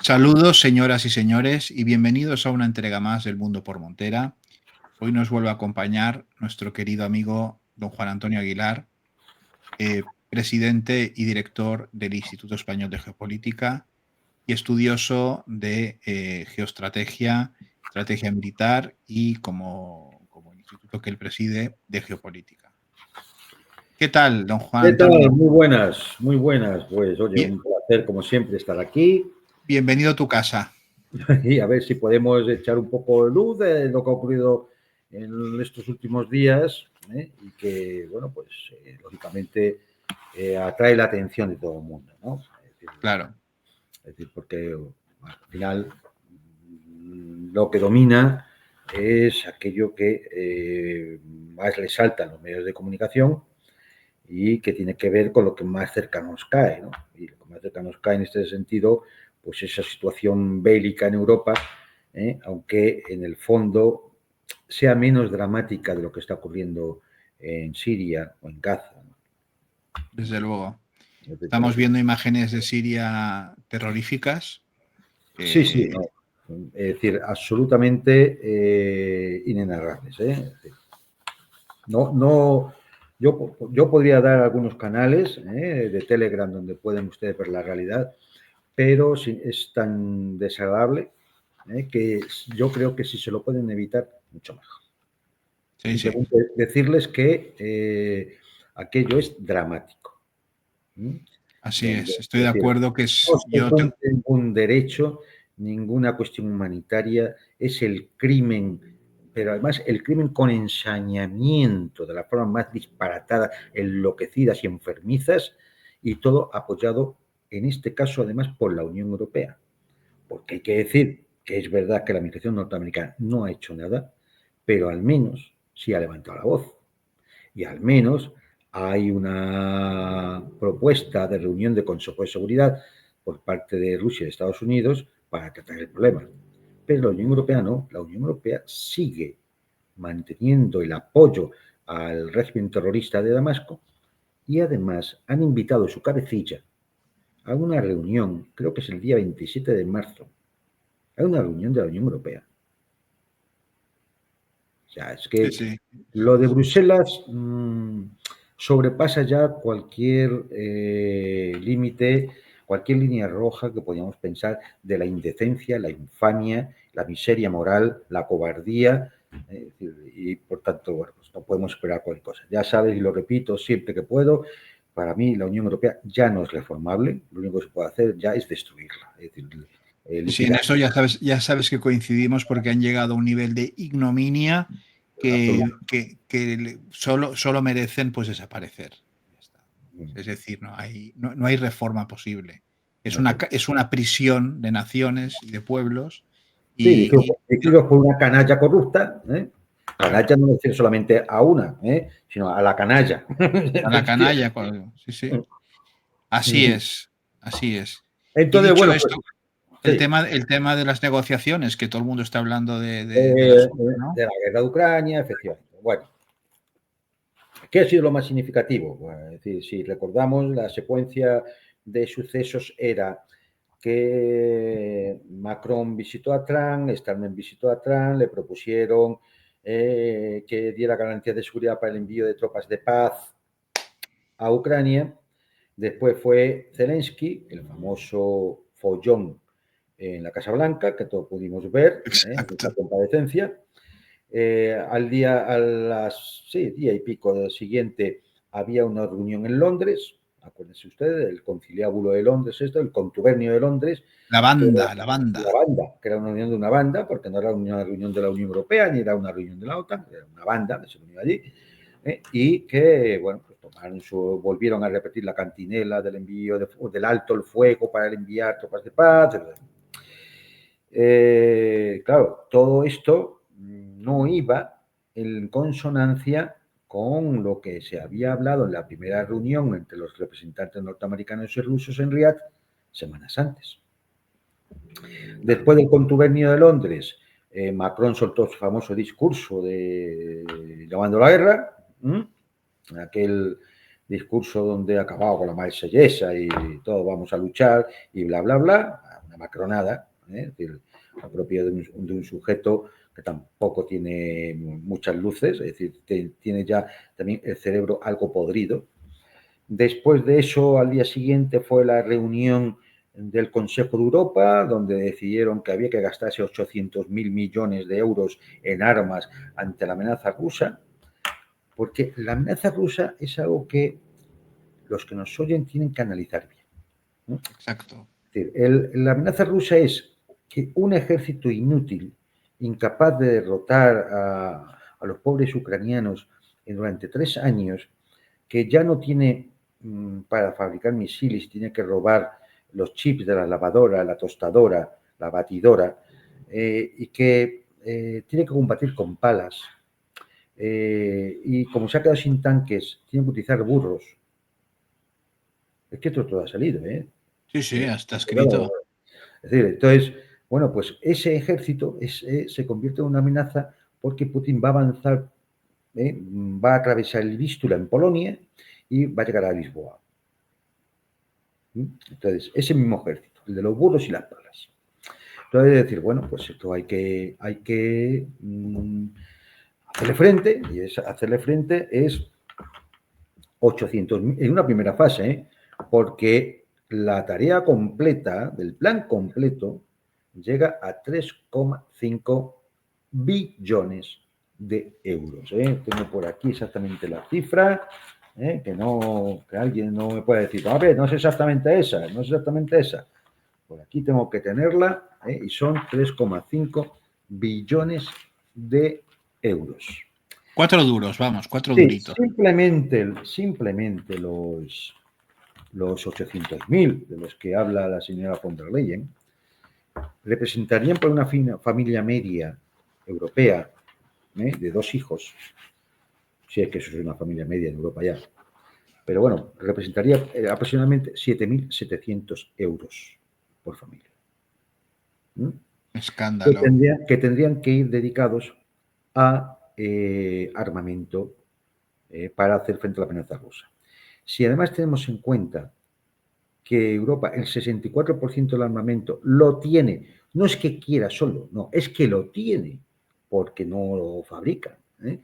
Saludos, señoras y señores, y bienvenidos a una entrega más del Mundo por Montera. Hoy nos vuelve a acompañar nuestro querido amigo don Juan Antonio Aguilar, presidente y director del Instituto Español de Geopolítica y estudioso de geoestrategia, estrategia militar y como el instituto que él preside de geopolítica. ¿Qué tal, don Juan ¿Qué tal? Antonio? Muy buenas, muy buenas. Pues oye, Bien, un placer como siempre estar aquí bienvenido a tu casa. y a ver si podemos echar un poco de luz de lo que ha ocurrido en estos últimos días, y que, bueno, pues lógicamente atrae la atención de todo el mundo, ¿no? Claro. Es decir, porque al final lo que domina es aquello que más resaltan los medios de comunicación y que tiene que ver con lo que más cerca nos cae, ¿no? Y lo que más cerca nos cae en este sentido, pues esa situación bélica en Europa, aunque en el fondo sea menos dramática de lo que está ocurriendo en Siria o en Gaza, ¿no? Desde luego. Por Estamos eso. viendo imágenes de Siria terroríficas. Sí, no. Es decir, absolutamente inenarrables, ¿eh? Es decir, no, yo podría dar algunos canales de Telegram donde pueden ustedes ver la realidad, pero es tan desagradable que yo creo que si se lo pueden evitar, mucho mejor. Sí, sí. Simplemente decirles que aquello es dramático. Así Donde, es. Estoy es de decir, acuerdo que no es. se cumple ningún derecho, ninguna cuestión humanitaria, es el crimen, pero además el crimen con ensañamiento de la forma más disparatada, enloquecidas y enfermizas, y todo apoyado, en este caso, además, por la Unión Europea. Porque hay que decir que es verdad que la administración norteamericana no ha hecho nada, pero al menos sí ha levantado la voz. Y al menos hay una propuesta de reunión de Consejo de Seguridad por parte de Rusia y Estados Unidos para tratar el problema. Pero la Unión Europea no. La Unión Europea sigue manteniendo el apoyo al régimen terrorista de Damasco y además han invitado a su cabecilla a una reunión, creo que es el día 27 de marzo, a una reunión de la Unión Europea. O sea, es que Sí, sí. lo de Bruselas sobrepasa ya cualquier límite, cualquier línea roja que podíamos pensar de la indecencia, la infamia, la miseria moral, la cobardía, y por tanto, bueno, pues no podemos esperar cualquier cosa. Ya sabes, y lo repito siempre que puedo, para mí la Unión Europea ya no es reformable, lo único que se puede hacer ya es destruirla, es decir, Sí, en liquidar eso ya sabes que coincidimos porque han llegado a un nivel de ignominia que solo merecen pues desaparecer. Ya está. Es decir, no hay reforma posible. Es una prisión de naciones y de pueblos. Sí, Y dirigidos por una canalla corrupta, ¿eh? claro, Canalla no decir solamente a una, sino a la canalla. a la canalla. Sí, sí. Así es, así es. Y Entonces, dicho bueno, pues esto, el sí, tema, el tema de las negociaciones, que todo el mundo está hablando del asunto, ¿no? de la guerra de Ucrania, efectivamente. Bueno, ¿qué ha sido lo más significativo? Bueno, es decir, si recordamos, la secuencia de sucesos era que Macron visitó a Trump, Steinmeier visitó a Trump, le propusieron que diera garantías de seguridad para el envío de tropas de paz a Ucrania. Después fue Zelensky, el famoso follón en la Casa Blanca, que todos pudimos ver en esta Exacto. comparecencia. Día y pico del siguiente, había una reunión en Londres, acuérdense ustedes, el conciliábulo de Londres, el contubernio de Londres, La que era banda, la banda. la banda, que era una reunión de una banda, porque no era una reunión de la Unión Europea, ni era una reunión de la OTAN, era una banda que se reunió allí, y que, bueno, pues volvieron a repetir la cantinela del envío del alto el fuego para enviar tropas de paz. Claro, todo esto no iba en consonancia con lo que se había hablado en la primera reunión entre los representantes norteamericanos y rusos en Riad semanas antes. Después del contubernio de Londres, Macron soltó su famoso discurso llamando a la guerra, aquel discurso donde acababa con la marsellesa y todos vamos a luchar y bla, bla, bla, una macronada, es decir, la propia de un sujeto que tampoco tiene muchas luces, es decir, tiene ya también el cerebro algo podrido. Después de eso, al día siguiente fue la reunión del Consejo de Europa, donde decidieron que había que gastarse 800.000 millones de euros en armas ante la amenaza rusa, porque la amenaza rusa es algo que los que nos oyen tienen que analizar bien, ¿no? Exacto. Es decir, la amenaza rusa es que un ejército inútil, incapaz de derrotar a los pobres ucranianos durante 3 años, que ya no tiene para fabricar misiles, tiene que robar los chips de la lavadora, la tostadora, la batidora, y que tiene que combatir con palas. Y como se ha quedado sin tanques, tiene que utilizar burros. Es que esto todo ha salido, ¿eh? Sí, sí, está escrito. Es decir, entonces, bueno, pues ese ejército se convierte en una amenaza porque Putin va a avanzar, va a atravesar el Vístula en Polonia y va a llegar a Lisboa. Entonces, ese mismo ejército, el de los burros y las palas. Entonces, decir, bueno, pues esto hay que hacerle frente, y hacerle frente es 800.000 en una primera fase, porque la tarea completa, del plan completo, llega a 3,5 billones de euros. Tengo por aquí exactamente la cifra, que alguien no me puede decir, a ver, no es exactamente esa, no es exactamente esa. Por aquí tengo que tenerla, y son 3,5 billones de euros. 4 duros, vamos, 4 Sí, duritos. simplemente los 800.000 de los que habla la señora von der Leyen representarían para una familia media europea, de 2 hijos, si es que eso es una familia media en Europa ya, pero bueno, representaría aproximadamente 7.700 euros por familia. Escándalo. Que tendrían que ir dedicados a armamento para hacer frente a la amenaza rusa. Si además tenemos en cuenta que Europa, el 64% del armamento lo tiene, no es que quiera solo, no, es que lo tiene, porque no lo fabrica. El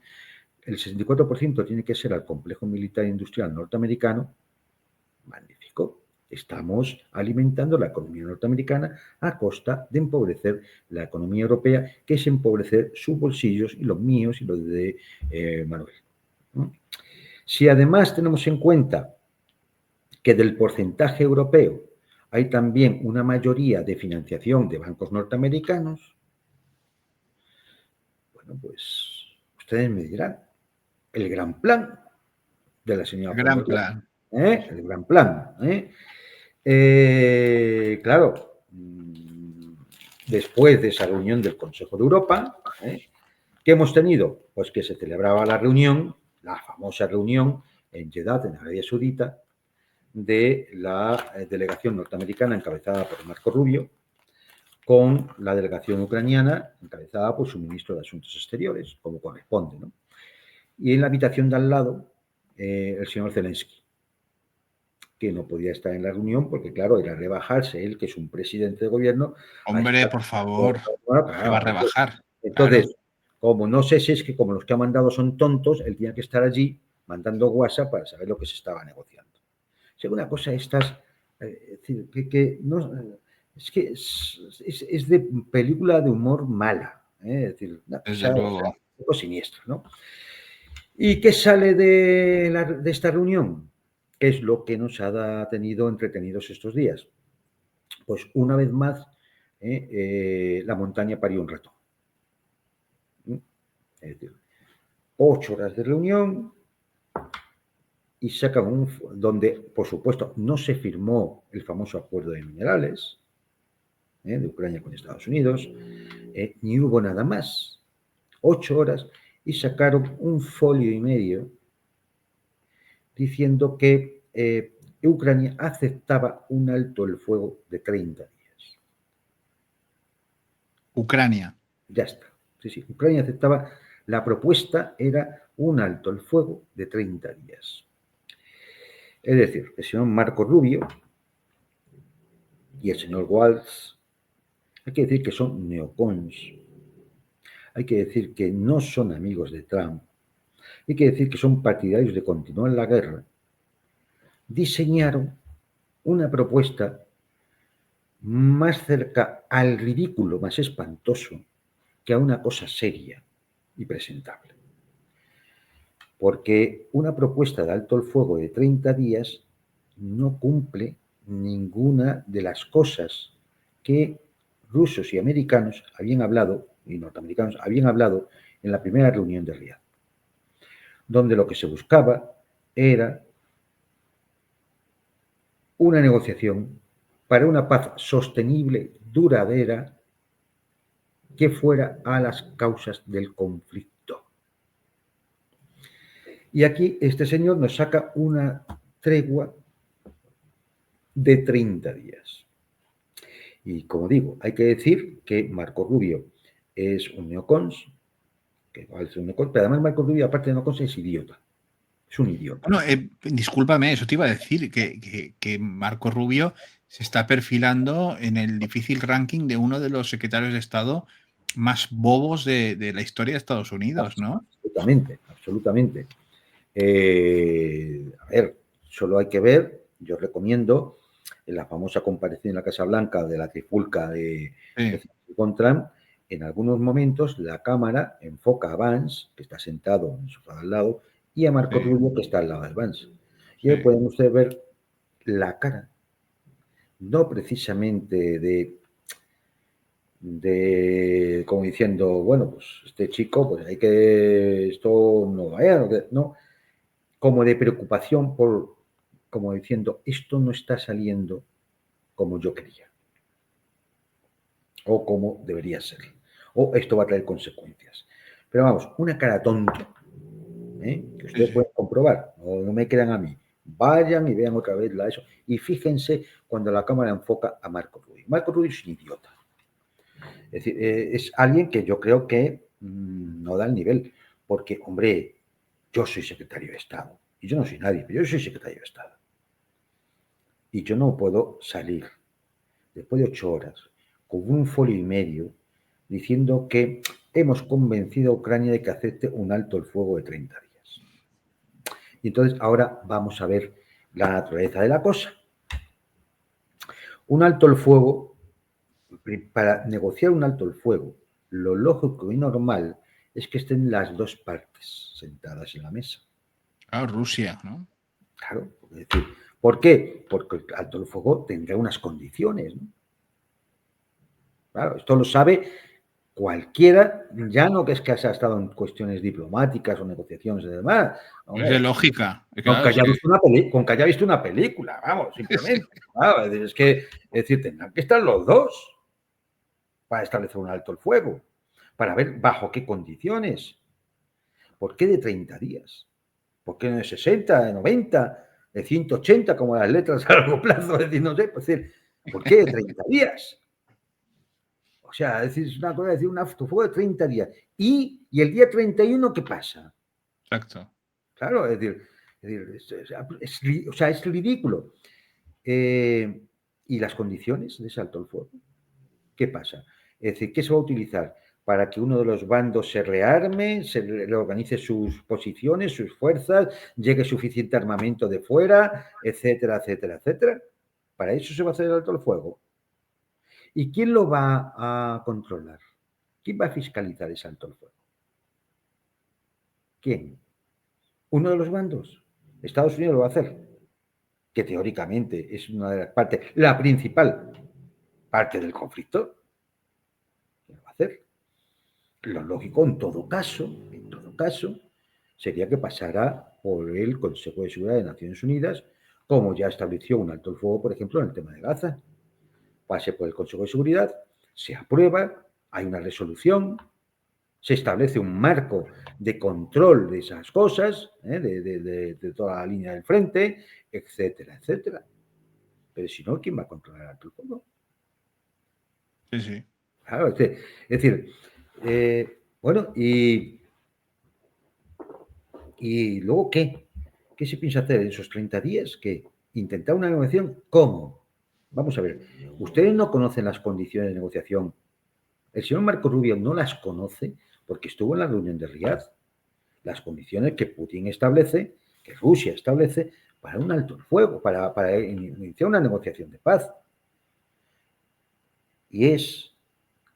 64% tiene que ser al complejo militar industrial norteamericano. Magnífico. Estamos alimentando la economía norteamericana a costa de empobrecer la economía europea, que es empobrecer sus bolsillos y los míos y los de Manuel. Si además tenemos en cuenta que del porcentaje europeo hay también una mayoría de financiación de bancos norteamericanos, bueno, pues ustedes me dirán, el gran plan de la señora von Gran der Leyen, plan. el gran plan. Claro, después de esa reunión del Consejo de Europa, ¿qué hemos tenido? Pues que se celebraba la reunión, la famosa reunión en Jeddah, en Arabia Saudita, de la delegación norteamericana encabezada por Marco Rubio, con la delegación ucraniana encabezada por su ministro de Asuntos Exteriores, como corresponde, ¿no? Y en la habitación de al lado, el señor Zelensky, que no podía estar en la reunión porque, claro, era rebajarse él, que es un presidente de gobierno. Hombre, por favor, se va a rebajar. Entonces, Claro. como no sé si es que como los que ha mandado son tontos, él tenía que estar allí mandando WhatsApp para saber lo que se estaba negociando. Si alguna cosa estas, es decir, que no, es que es de película de humor mala, es decir, una Desde cosa, luego. un poco siniestra, ¿no? ¿Y qué sale de esta reunión? ¿Qué es lo que nos ha tenido entretenidos estos días? Pues una vez más, la montaña parió un ratón. Es decir, 8 horas de reunión y sacan donde, por supuesto, no se firmó el famoso acuerdo de minerales de Ucrania con Estados Unidos, ni hubo nada más. 8 horas y sacaron un folio y medio diciendo que Ucrania aceptaba un alto el fuego de 30 días. Ucrania. Ya está. Sí, sí. Ucrania aceptaba, la propuesta era un alto el fuego de 30 días. Es decir, el señor Marco Rubio y el señor Waltz Hay que decir que son neocons. Hay que decir que no son amigos de Trump. Hay que decir que son partidarios de continuar la guerra. Diseñaron una propuesta más cerca al ridículo, más espantoso, que a una cosa seria y presentable. Porque una propuesta de alto el fuego de 30 días no cumple ninguna de las cosas que rusos y americanos habían hablado, y norteamericanos habían hablado en la primera reunión de Riad, donde lo que se buscaba era una negociación para una paz sostenible, duradera, que fuera a las causas del conflicto. Y aquí este señor nos saca una tregua de 30 días. Y como digo, hay que decir que Marco Rubio es un neocons, que igual es un neocons, pero además Marco Rubio, aparte de neocons, es idiota. Es un idiota. Bueno, discúlpame, eso te iba a decir, que Marco Rubio se está perfilando en el difícil ranking de uno de los secretarios de Estado más bobos de la historia de Estados Unidos, ¿no? Absolutamente, absolutamente. A ver, solo hay que ver, yo recomiendo en la famosa comparecencia en la Casa Blanca de la trifulca con Trump, en algunos momentos la cámara enfoca a Vance, que está sentado en el sofá al lado, y a Marco Rubio, que está al lado de Vance. Y ahí pueden ustedes ver la cara, no precisamente de como diciendo, bueno, pues este chico, pues hay que, esto no vaya, no, como de preocupación por, como diciendo, esto no está saliendo como yo quería, o como debería ser, o esto va a traer consecuencias. Pero vamos, una cara tonta, que ustedes pueden comprobar, no me crean a mí, vayan y vean otra vez eso, y fíjense cuando la cámara enfoca a Marco Rubio. Marco Rubio es un idiota. Es decir, es alguien que yo creo que no da el nivel, porque, hombre, yo soy secretario de Estado, y yo no soy nadie, pero yo soy secretario de Estado. Y yo no puedo salir después de 8 horas con un folio y medio diciendo que hemos convencido a Ucrania de que acepte un alto el fuego de 30 días. Y entonces ahora vamos a ver la naturaleza de la cosa. Un alto el fuego, para negociar un alto el fuego, lo lógico y normal es que estén las dos partes sentadas en la mesa. Claro, Rusia, ¿no? Claro, es decir, ¿por qué? Porque el alto el fuego tendrá unas condiciones, ¿no? Claro, esto lo sabe cualquiera, ya no que es que haya estado en cuestiones diplomáticas o negociaciones y demás. Es de lógica. Con Claro, que haya visto una película, vamos, simplemente. Sí. Claro, es decir, tendrán que estar los dos para establecer un alto el fuego, para ver bajo qué condiciones. ¿Por qué de 30 días? ¿Por qué no de 60, de 90, de 180, como las letras a largo plazo? Es decir, no sé, es decir, ¿por qué de 30 días? O sea, es decir, es una cosa de decir un alto fuego de 30 días. Y el día 31, ¿qué pasa? Exacto. Claro, es decir o sea, es ridículo. ¿Y las condiciones de ese alto el fuego? ¿Qué pasa? Es decir, ¿qué se va a utilizar? Para que uno de los bandos se rearme, se reorganice sus posiciones, sus fuerzas, llegue suficiente armamento de fuera, etcétera, etcétera, etcétera. Para eso se va a hacer el alto el fuego. ¿Y quién lo va a controlar? ¿Quién va a fiscalizar ese alto el fuego? ¿Quién? ¿Uno de los bandos? Estados Unidos lo va a hacer, que teóricamente es una de las partes, la principal parte del conflicto. ¿Qué lo va a hacer? Lo lógico, en todo caso, sería que pasara por el Consejo de Seguridad de Naciones Unidas, como ya estableció un alto el fuego, por ejemplo, en el tema de Gaza. Pase por el Consejo de Seguridad, se aprueba, hay una resolución, se establece un marco de control de esas cosas, de toda la línea del frente, etcétera, etcétera. Pero si no, ¿quién va a controlar el alto el fuego? Sí, sí. Claro, es decir, bueno, y luego, ¿qué? ¿Qué se piensa hacer en esos 30 días? ¿Qué? ¿Intentar una negociación? ¿Cómo? Vamos a ver, ustedes no conocen las condiciones de negociación. El señor Marco Rubio no las conoce porque estuvo en la reunión de Riad. Las condiciones que Putin establece, que Rusia establece, para un alto el fuego, para iniciar una negociación de paz. Y es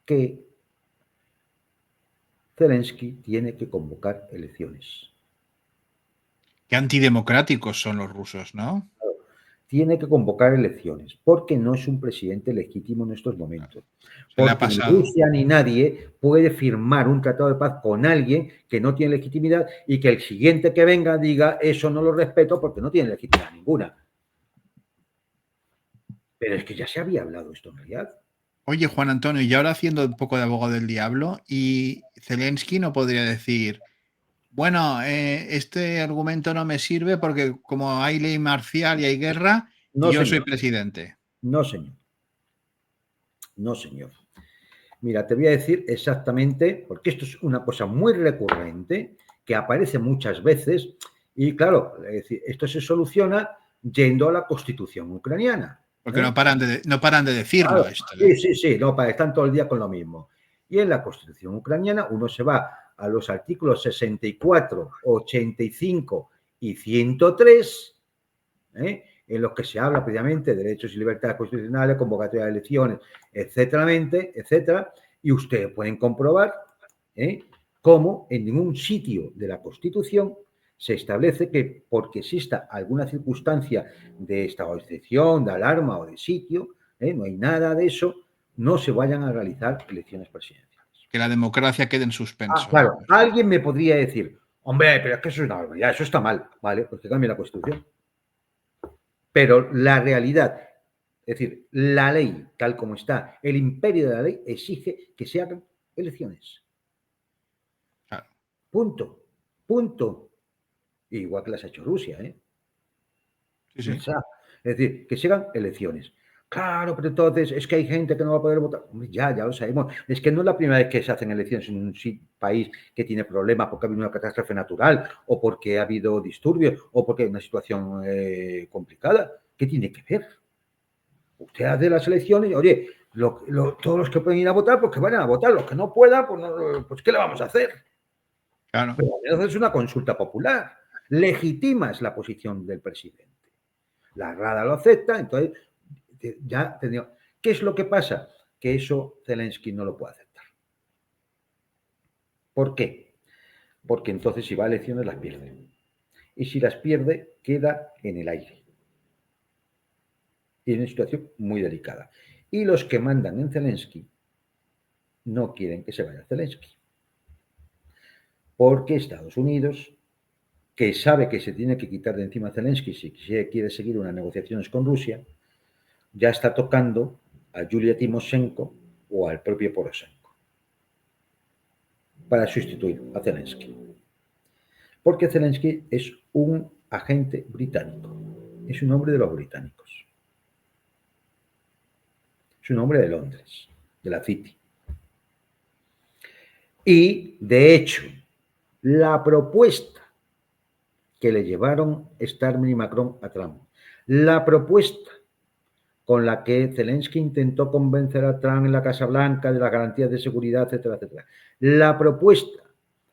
que Zelensky tiene que convocar elecciones. Qué antidemocráticos son los rusos, ¿no? Tiene que convocar elecciones, porque no es un presidente legítimo en estos momentos. Se le ha Porque ni pasado. Rusia ni nadie puede firmar un tratado de paz con alguien que no tiene legitimidad y que el siguiente que venga diga eso no lo respeto porque no tiene legitimidad ninguna. Pero es que ya se había hablado esto en realidad. Oye, Juan Antonio, y ahora haciendo un poco de abogado del diablo, y Zelensky no podría decir, bueno, este argumento no me sirve porque como hay ley marcial y hay guerra, No, yo soy señor. presidente. No, señor. No, señor. Mira, te voy a decir exactamente, porque esto es una cosa muy recurrente, que aparece muchas veces, y claro, es decir, esto se soluciona yendo a la Constitución ucraniana. Porque no paran de decirlo Claro, esto, ¿no? sí, no, están todo el día con lo mismo. Y en la Constitución ucraniana uno se va a los artículos 64, 85 y 103, en los que se habla previamente de derechos y libertades constitucionales, convocatoria de elecciones, etcétera, etcétera, y ustedes pueden comprobar cómo en ningún sitio de la Constitución se establece que porque exista alguna circunstancia de estado de excepción, de alarma o de sitio, no hay nada de eso, no se vayan a realizar elecciones presidenciales. Que la democracia quede en suspenso, Claro, vamos. alguien me podría decir, hombre, pero es que eso es una barbaridad, eso está mal, ¿vale? Pues que cambie la Constitución. Pero la realidad, es decir, la ley tal como está, el imperio de la ley exige que se hagan elecciones. Claro. Punto. Punto. Igual que las ha hecho Rusia, ¿eh? Sí, sí. O sea, es decir, que se hagan elecciones. Claro, pero entonces es que hay gente que no va a poder votar. Ya lo sabemos. Es que no es la primera vez que se hacen elecciones en un país que tiene problemas porque ha habido una catástrofe natural o porque ha habido disturbios o porque hay una situación complicada. ¿Qué tiene que ver? Usted hace las elecciones y, oye, todos los que pueden ir a votar, pues que vayan a votar. Los que no puedan, pues, pues ¿qué le vamos a hacer? Claro. Pero a veces es una consulta popular. Legitimas la posición del presidente. La Rada lo acepta, entonces ya tenemos. ¿Qué es lo que pasa? Que eso Zelensky no lo puede aceptar. ¿Por qué? Porque entonces si va a elecciones las pierde. Y si las pierde, queda en el aire. Y en una situación muy delicada. Y los que mandan en Zelensky no quieren que se vaya Zelensky. Porque Estados Unidos, que sabe que se tiene que quitar de encima Zelensky si quiere seguir unas negociaciones con Rusia, ya está tocando a Yulia Timoshenko o al propio Poroshenko para sustituir a Zelensky. Porque Zelensky es un agente británico, es un hombre de los británicos, es un hombre de Londres, de la City. Y, de hecho, la propuesta que le llevaron Starmer y Macron a Trump, la propuesta con la que Zelensky intentó convencer a Trump en la Casa Blanca de las garantías de seguridad, etcétera, etcétera. La propuesta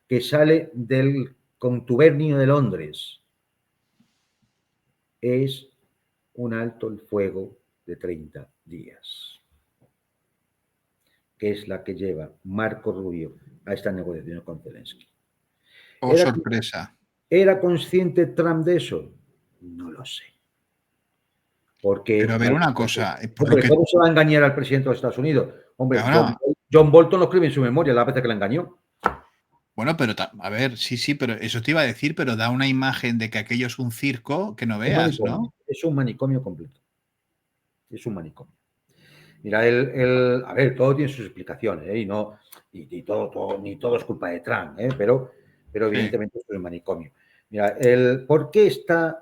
que sale del contubernio de Londres es un alto el fuego de 30 días, que es la que lleva Marco Rubio a estas negociaciones con Zelensky. Oh, sorpresa. ¿Era consciente Trump de eso? No lo sé. Pero Porque, a ver una cosa, por lo hombre, que... ¿cómo se va a engañar al presidente de los Estados Unidos? Hombre, Ahora, John Bolton lo escribe en su memoria la vez que la engañó. bueno, pero a ver, sí, pero eso te iba a decir, pero da una imagen de que aquello es un circo que no Un veas, manicomio. ¿no? Es un manicomio completo. Es un manicomio. Mira, a ver, todo tiene sus explicaciones, ¿eh? Y ni todo es culpa de Trump, ¿eh? Pero Sí. evidentemente esto es un manicomio. Mira, ¿por qué está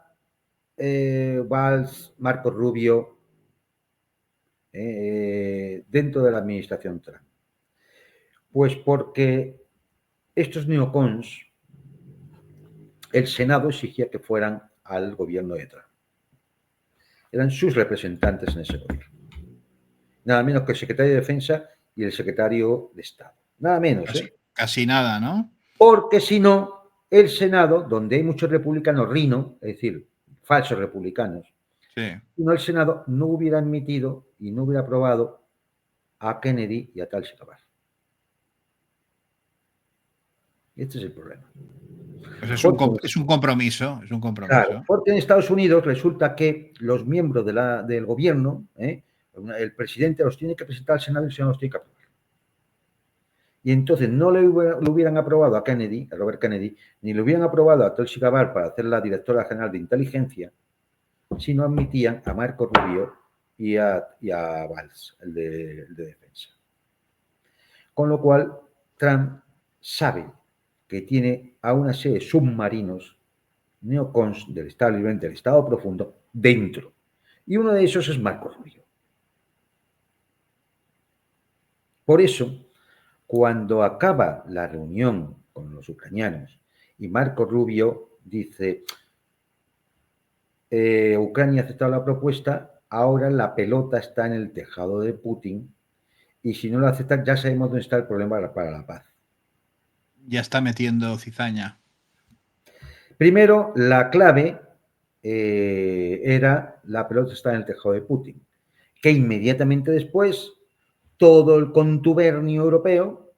Valls, Marco Rubio dentro de la administración Trump? Pues porque estos neocons, el Senado exigía que fueran al gobierno de Trump. Eran sus representantes en ese gobierno. Nada menos que el secretario de Defensa y el secretario de Estado. Nada menos, Casi, casi nada, ¿no? Porque si no, el Senado, donde hay muchos republicanos rino, es decir, falsos republicanos, Sí. si no, el Senado no hubiera admitido y no hubiera aprobado a Kennedy y a Tulsi Gabbard. Este es el problema. Pues es un compromiso, es un Claro, compromiso. porque en Estados Unidos resulta que los miembros del gobierno, el presidente los tiene que presentar al Senado y el Senado los tiene que aprobar. Y entonces no le hubieran aprobado a Kennedy, a Robert Kennedy, ni le hubieran aprobado a Tulsi Gabbard para hacer la directora general de inteligencia, si no admitían a Marco Rubio y a Valls, el de defensa. Con lo cual, Trump sabe que tiene a una serie de submarinos neocons del establishment, del Estado profundo, dentro. Y uno de esos es Marco Rubio. Por eso, cuando acaba la reunión con los ucranianos y Marco Rubio dice, Ucrania ha aceptado la propuesta, ahora la pelota está en el tejado de Putin y si no lo aceptan ya sabemos dónde está el problema para la paz. Ya está metiendo cizaña. Primero, la clave era la pelota está en el tejado de Putin, que inmediatamente después todo el contubernio europeo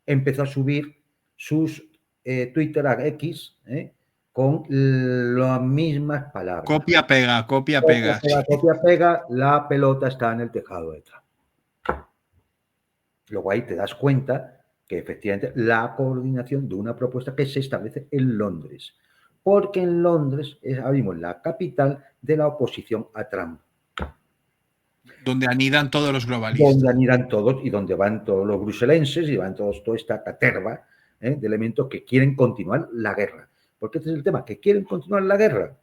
empezó a subir sus Twitter a X con las mismas palabras. Copia, pega, copia, pega. Copia, pega, la pelota está en el tejado de Trump. Luego ahí te das cuenta que efectivamente la coordinación de una propuesta que se establece en Londres, porque en Londres es ahora mismo la capital de la oposición a Trump. Donde anidan todos los globalistas. Donde anidan todos y donde van todos los bruselenses y van toda esta caterva de elementos que quieren continuar la guerra. Porque este es el tema, que quieren continuar la guerra.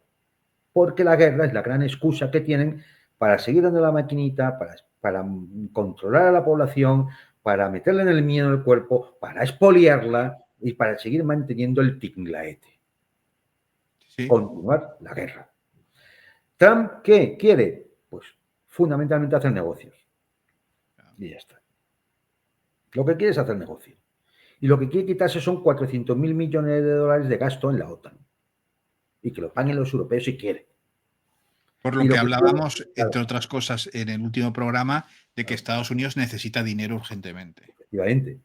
Porque la guerra es la gran excusa que tienen para seguir dando la maquinita, para controlar a la población, para meterle en el miedo al cuerpo, para expoliarla y para seguir manteniendo el tinglaete. Sí. Continuar la guerra. ¿Trump qué quiere? Pues fundamentalmente hacer negocios. Y ya está. Lo que quiere es hacer negocio. Y lo que quiere quitarse son 400.000 millones de dólares de gasto en la OTAN. Y que lo paguen los europeos si quieren. Por lo que hablábamos, entre otras cosas, en el último programa, de que Estados Unidos necesita dinero urgentemente. Efectivamente,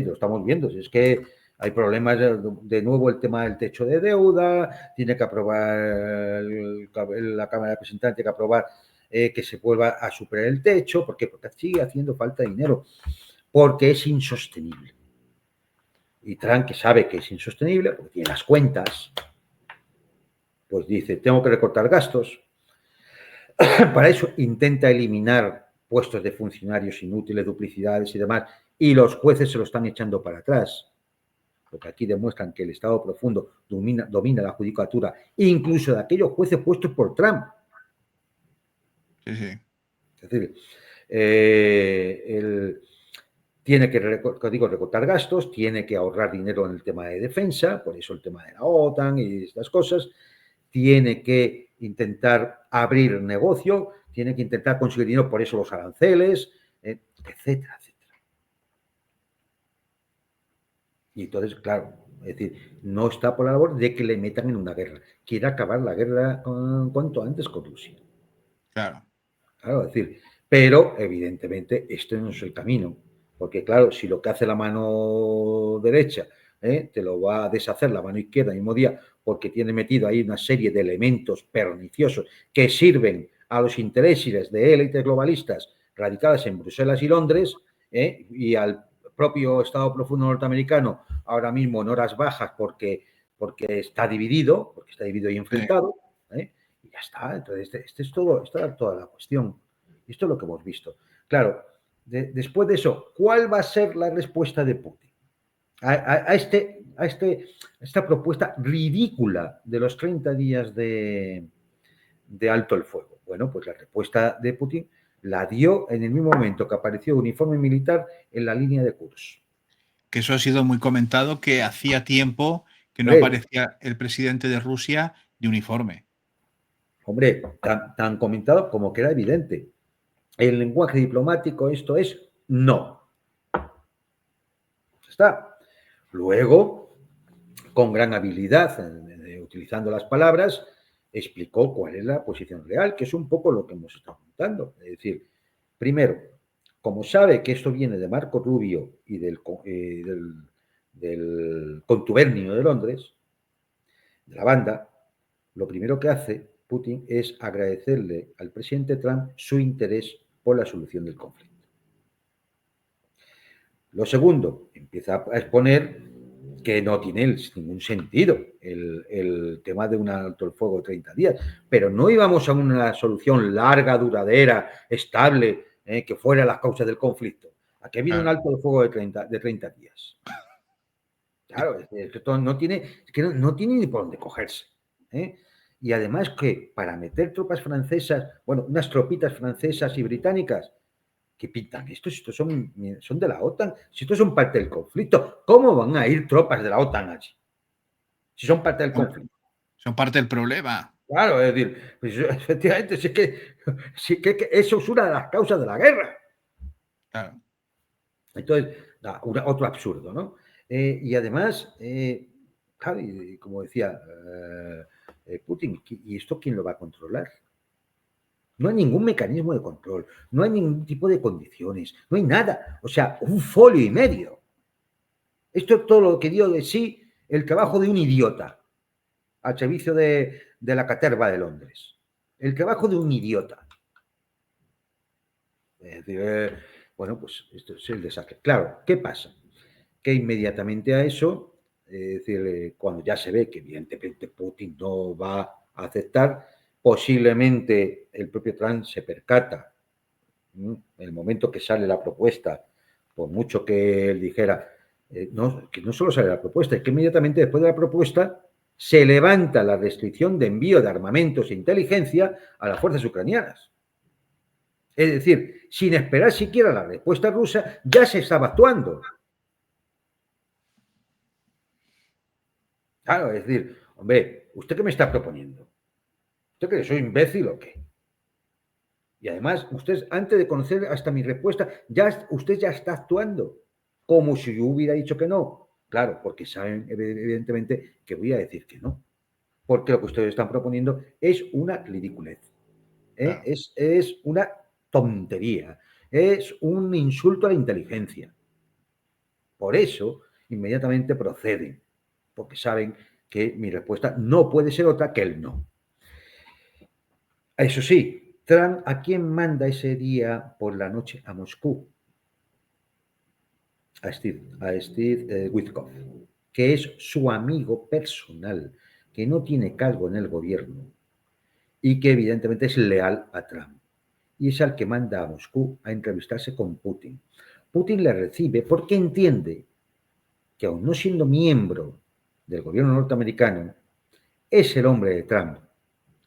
lo estamos viendo. Si es que hay problemas, de nuevo el tema del techo de deuda, tiene que aprobar la Cámara de Representantes, tiene que aprobar que se vuelva a superar el techo. ¿Por qué? Porque sigue haciendo falta dinero, porque es insostenible. Y Trump, que sabe que es insostenible, porque tiene las cuentas, pues dice, tengo que recortar gastos. Para eso intenta eliminar puestos de funcionarios inútiles, duplicidades y demás, y los jueces se lo están echando para atrás, porque aquí demuestran que el Estado profundo domina la judicatura, incluso de aquellos jueces puestos por Trump. Sí, sí. Es decir, tiene que recortar gastos, tiene que ahorrar dinero en el tema de defensa, por eso el tema de la OTAN y estas cosas, tiene que intentar abrir negocio, tiene que intentar conseguir dinero, por eso los aranceles, etcétera, etcétera. Y entonces, claro, es decir, no está por la labor de que le metan en una guerra. Quiere acabar la guerra cuanto antes con Rusia. Claro. Claro, es decir, pero evidentemente este no es el camino. Porque claro, si lo que hace la mano derecha te lo va a deshacer la mano izquierda el mismo día, porque tiene metido ahí una serie de elementos perniciosos que sirven a los intereses de élites globalistas radicadas en Bruselas y Londres, y al propio Estado profundo norteamericano ahora mismo en horas bajas porque está dividido y enfrentado, y ya está. Entonces, esta es toda la cuestión. Esto es lo que hemos visto. Claro, después de eso, ¿cuál va a ser la respuesta de Putin a esta propuesta ridícula de los 30 días de alto el fuego? Bueno, pues la respuesta de Putin la dio en el mismo momento que apareció un uniforme militar en la línea de Kursk. Que eso ha sido muy comentado, que hacía tiempo que no aparecía el presidente de Rusia de uniforme. Hombre, tan comentado como que era evidente. El lenguaje diplomático, esto es no. Está. Luego, con gran habilidad, utilizando las palabras, explicó cuál es la posición real, que es un poco lo que hemos estado contando. Es decir, primero, como sabe que esto viene de Marco Rubio y del contubernio de Londres, de la banda, lo primero que hace Putin es agradecerle al presidente Trump su interés por la solución del conflicto. Lo segundo, empieza a exponer que no tiene ningún sentido el tema de un alto el fuego de 30 días, pero no íbamos a una solución larga, duradera, estable, que fuera las causas del conflicto. Aquí viene un alto el fuego de 30 días. Claro, es que esto no tiene ni por dónde cogerse. Y además que para meter tropas francesas, bueno, unas tropitas francesas y británicas, ¿qué pintan estos? Estos son de la OTAN. Si estos son parte del conflicto, ¿cómo van a ir tropas de la OTAN allí? Si son parte del conflicto. Son parte del problema. Claro, es decir, pues, efectivamente, si es que eso es una de las causas de la guerra. Claro. Entonces, otro absurdo, ¿no? Y además, claro, como decía Putin, ¿y esto quién lo va a controlar? No hay ningún mecanismo de control, no hay ningún tipo de condiciones, no hay nada. O sea, un folio y medio. Esto es todo lo que dio de sí el trabajo de un idiota al servicio de la caterva de Londres. El trabajo de un idiota. Es decir, bueno, pues esto es el desastre. Claro, ¿qué pasa? Que inmediatamente a eso, es decir, cuando ya se ve que evidentemente Putin no va a aceptar, posiblemente el propio Trump se percata, en el momento que sale la propuesta, por mucho que él dijera, que no solo sale la propuesta, es que inmediatamente después de la propuesta se levanta la restricción de envío de armamentos e inteligencia a las fuerzas ucranianas. Es decir, sin esperar siquiera la respuesta rusa, ya se estaba actuando. Claro, es decir, hombre, ¿usted qué me está proponiendo? ¿Usted cree que soy imbécil o qué? Y además, usted, antes de conocer hasta mi respuesta, usted ya está actuando como si yo hubiera dicho que no. Claro, porque saben, evidentemente, que voy a decir que no. Porque lo que ustedes están proponiendo es una ridiculez. Claro. Es una tontería. Es un insulto a la inteligencia. Por eso, inmediatamente proceden. Porque saben que mi respuesta no puede ser otra que el no. Eso sí, Trump, ¿a quién manda ese día por la noche a Moscú? A Steve Witkoff, que es su amigo personal, que no tiene cargo en el gobierno y que evidentemente es leal a Trump. Y es al que manda a Moscú a entrevistarse con Putin. Putin le recibe porque entiende que, aun no siendo miembro del gobierno norteamericano, es el hombre de Trump.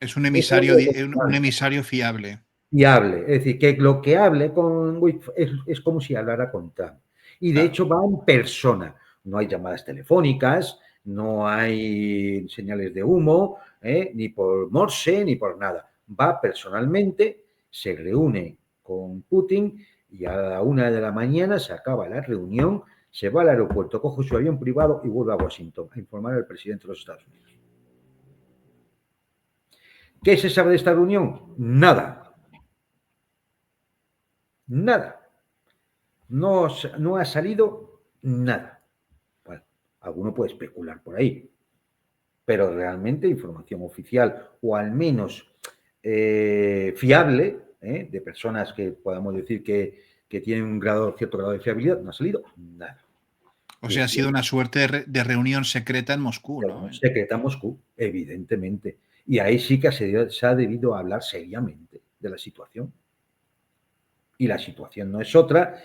Es un Es el emisario, hombre de un Trump. emisario fiable. Y hable. Es decir, que lo que hable con Witkoff es como si hablara con Trump. Y de Claro. hecho va en persona. No hay llamadas telefónicas, no hay señales de humo, ni por Morse, ni por nada. Va personalmente, se reúne con Putin y a la 1 de la mañana se acaba la reunión, se va al aeropuerto, coge su avión privado y vuelve a Washington a informar al presidente de los Estados Unidos. ¿Qué se sabe de esta reunión? Nada. Nada. No ha salido nada. Bueno, alguno puede especular por ahí, pero realmente información oficial o al menos fiable, de personas que podamos decir que tienen cierto grado de fiabilidad, no ha salido nada. O Y sea, ha es sido una suerte de reunión secreta en Moscú, ¿no? secreta Moscú, evidentemente. Y ahí sí que se ha debido hablar seriamente de la situación. Y la situación no es otra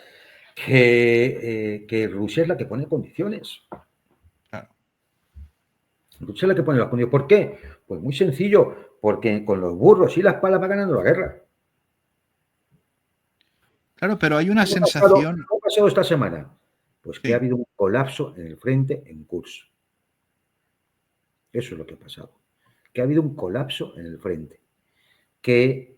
que Rusia es la que pone condiciones. Claro. Rusia es la que pone las condiciones. ¿Por qué? Pues muy sencillo, porque con los burros y las palas va ganando la guerra. Claro, pero hay una ¿Qué sensación. ha pasado esta semana? Pues que ha Sí. habido un colapso en el frente en Kursk. Eso es lo que ha pasado. Que ha habido un colapso en el frente. Que